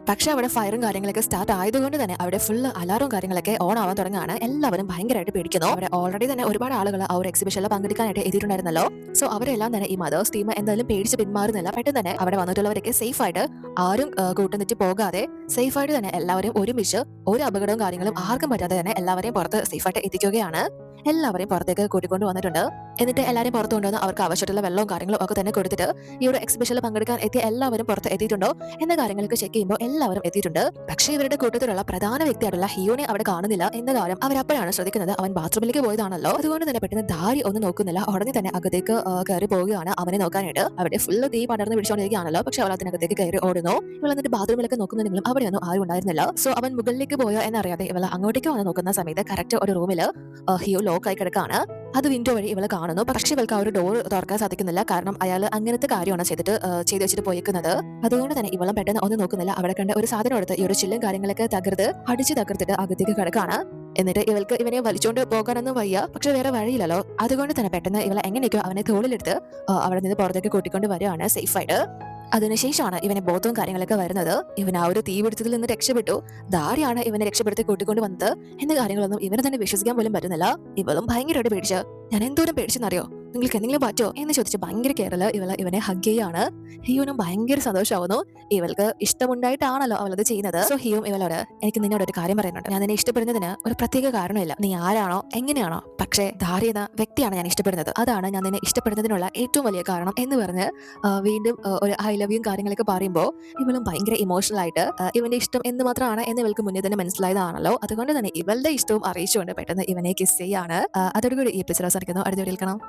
പക്ഷെ അവിടെ ഫയറും കാര്യങ്ങളൊക്കെ സ്റ്റാർട്ട് ആയതുകൊണ്ട് തന്നെ അവിടെ ഫുള്ള് അലാറും കാര്യങ്ങളൊക്കെ ഓൺ ആവാൻ തുടങ്ങുകയാണ്. എല്ലാവരും ഭയങ്കരമായിട്ട് പേടിക്കുന്നു. അവിടെ ഓൾറെഡി തന്നെ ഒരുപാട് ആളുകൾ ആ ഒരു എക്സിബിഷനിൽ പങ്കെടുക്കാനായിട്ട് എത്തിയിട്ടുണ്ടായിരുന്നല്ലോ. സോ അവരെല്ലാം തന്നെ ഈ മദേഴ്സ് ടീം എന്തായാലും പേടിച്ച് പിന്മാറുന്നില്ല. പെട്ടെന്ന് തന്നെ അവിടെ വന്നിട്ടുള്ളവരൊക്കെ സേഫ് ആയിട്ട് ആരും കൂട്ടുന്നിട്ട് പോകാതെ സേഫ് ആയിട്ട് തന്നെ എല്ലാവരും ഒരുമിച്ച് ഒരു അപകടവും കാര്യങ്ങളും ആർക്കും പറ്റാതെ തന്നെ എല്ലാവരെയും പുറത്ത് സേഫ് ആയിട്ട് എത്തിക്കുകയാണ്. എല്ലാവരെയും പുറത്തേക്ക് കൂട്ടിക്കൊണ്ട് വന്നിട്ടുണ്ട്. എന്നിട്ട് എല്ലാവരും പുറത്തു കൊണ്ടുവന്ന് അവർക്ക് ആവശ്യമായിട്ടുള്ള വെള്ളവും കാര്യങ്ങളും ഒക്കെ തന്നെ കൊടുത്തിട്ട് ഈ ഒരു എക്സിബിഷനിൽ പങ്കെടുക്കാൻ എത്തിയ എല്ലാവരും പുറത്ത് എത്തിയിട്ടുണ്ടോ എന്ന കാര്യങ്ങളൊക്കെ ചെക്ക് ചെയ്യുമ്പോൾ എല്ലാവരും എത്തിയിട്ടുണ്ട്. പക്ഷേ ഇവരുടെ കൂട്ടത്തിലുള്ള പ്രധാന വ്യക്തിയായിട്ടുള്ള ഹിയോനെ അവിടെ കാണുന്നില്ല എന്ന കാര്യം അവരപ്പോഴാണ് ശ്രദ്ധിക്കുന്നത്. അവൻ ബാത്റൂമിലേക്ക് പോയതാണല്ലോ. അതുകൊണ്ട് തന്നെ പെട്ടെന്ന് ദാരി ഒന്നും നോക്കുന്നില്ല. ഉടനെ തന്നെ അകത്തേക്ക് കയറി പോവുകയാണ് അവനെ നോക്കാനായിട്ട്. അവിടെ ഫുള്ള് തീ പടർന്ന് പിടിച്ചുകൊണ്ടിരിക്കുകയാണല്ലോ. പക്ഷെ അവൾ അതിനകത്തേക്ക് കയറി ഓടുന്നു. ഇവൾ എന്നിട്ട് ബാത്റൂമിലൊക്കെ നോക്കുന്നുണ്ടെങ്കിലും അവിടെയൊന്നും ആരും ഉണ്ടായിരുന്നില്ല. സോ അവൻ മുകളിലേക്ക് പോയോ എന്നറിയാതെ ഇവൾ അങ്ങോട്ടേക്ക് വന്ന് നോക്കുന്ന സമയത്ത് കറക്റ്റ് ഒരു റൂമിൽ ഹിയോ ലോക്കായി കിടക്കാണ്. അത് വിൻഡോ വഴി ഇവള് കാണുന്നു. പക്ഷെ ഇവൾക്ക് ആ ഒരു ഡോർ തുറക്കാൻ സാധിക്കുന്നില്ല. കാരണം അയാൾ അങ്ങനത്തെ കാര്യമാണ് ചെയ്ത് വെച്ചിട്ട് പോയിരിക്കുന്നത്. അതുകൊണ്ട് തന്നെ ഇവളും പെട്ടെന്ന് ഒന്നും നോക്കുന്നില്ല. അവിടെ കണ്ട ഒരു സാധനം എടുത്ത് ഈ ഒരു ചില്ലും കാര്യങ്ങളൊക്കെ തകർത്തിട്ട് അകത്തേക്ക് കിടക്കാണ്. എന്നിട്ട് ഇവൾക്ക് ഇവനെ വലിച്ചോണ്ട് പോകാനൊന്നും വയ്യ. പക്ഷെ വേറെ വഴിയില്ലല്ലോ. അതുകൊണ്ട് തന്നെ പെട്ടെന്ന് ഇവളെ എങ്ങനെയൊക്കെയോ അവനെ തോളിലെടുത്ത് അവിടെ നിന്ന് പുറത്തേക്ക് കൂട്ടിക്കൊണ്ട് വരികയാണ് സേഫായിട്ട്. അതിനുശേഷമാണ് ഇവനെ ബോധവും കാര്യങ്ങളൊക്കെ വരുന്നത്. ഇവൻ ആ ഒരു തീപിടുത്തത്തിൽ നിന്ന് രക്ഷപ്പെട്ടു. ദാരിയാണ് ഇവനെ രക്ഷപ്പെടുത്തി കൂട്ടിക്കൊണ്ട് വന്നത് എന്ന കാര്യങ്ങളൊന്നും ഇവന് തന്നെ വിശ്വസിക്കാൻ പോലും പറ്റുന്നില്ല. ഇവളും ഭയങ്കരമായിട്ട് പേടിച്ച് ഞാൻ എന്തോരം പേടിച്ചെന്നറിയോ, നിങ്ങൾക്ക് എന്തെങ്കിലും പറ്റോ എന്ന് ചോദിച്ച് ഭയങ്കര കെയറില് ഇവനെ ഹഗ് ചെയ്യാണ്. ഹിയുനും ഭയങ്കര സന്തോഷമാവുന്നു. ഇവൾക്ക് ഇഷ്ടമുണ്ടായിട്ടാണല്ലോ അവളത് ചെയ്യുന്നത്. സോ ഹിയും ഇവളോട് എനിക്ക് നിന്നോട് ഒരു കാര്യം പറയുന്നുണ്ട്. ഞാൻ നിന്നെ ഇഷ്ടപ്പെടുന്നതിന് ഒരു പ്രത്യേക കാരണമില്ല. നീ ആരാണോ എങ്ങനെയാണോ, പക്ഷേ ധാരി എന്ന വ്യക്തിയാണ് ഞാൻ ഇഷ്ടപ്പെടുന്നത്. അതാണ് ഞാൻ നിന്നെ ഇഷ്ടപ്പെടുന്നതിനുള്ള ഏറ്റവും വലിയ കാരണം എന്ന് പറഞ്ഞ് വീണ്ടും ഒരു ഐ ലവ് യു കാര്യങ്ങളൊക്കെ പറയുമ്പോൾ ഇവളും ഭയങ്കര ഇമോഷണൽ ആയിട്ട് ഇവന്റെ ഇഷ്ടം എന്ന് മാത്രമാണ് എന്ന് ഇവൾക്ക് മുന്നേ തന്നെ മനസ്സിലായതാണല്ലോ. അതുകൊണ്ട് തന്നെ ഇവളുടെ ഇഷ്ടവും അറിയിച്ചുകൊണ്ട് പെട്ടെന്ന് ഇവനെ കിസ് ചെയ്യാണ്. അതോടുകൂടി ഈ എപ്പിസോഡ് അവസാനിക്കുന്നു. അടുത്ത വീഡിയോയിൽ കാണാം.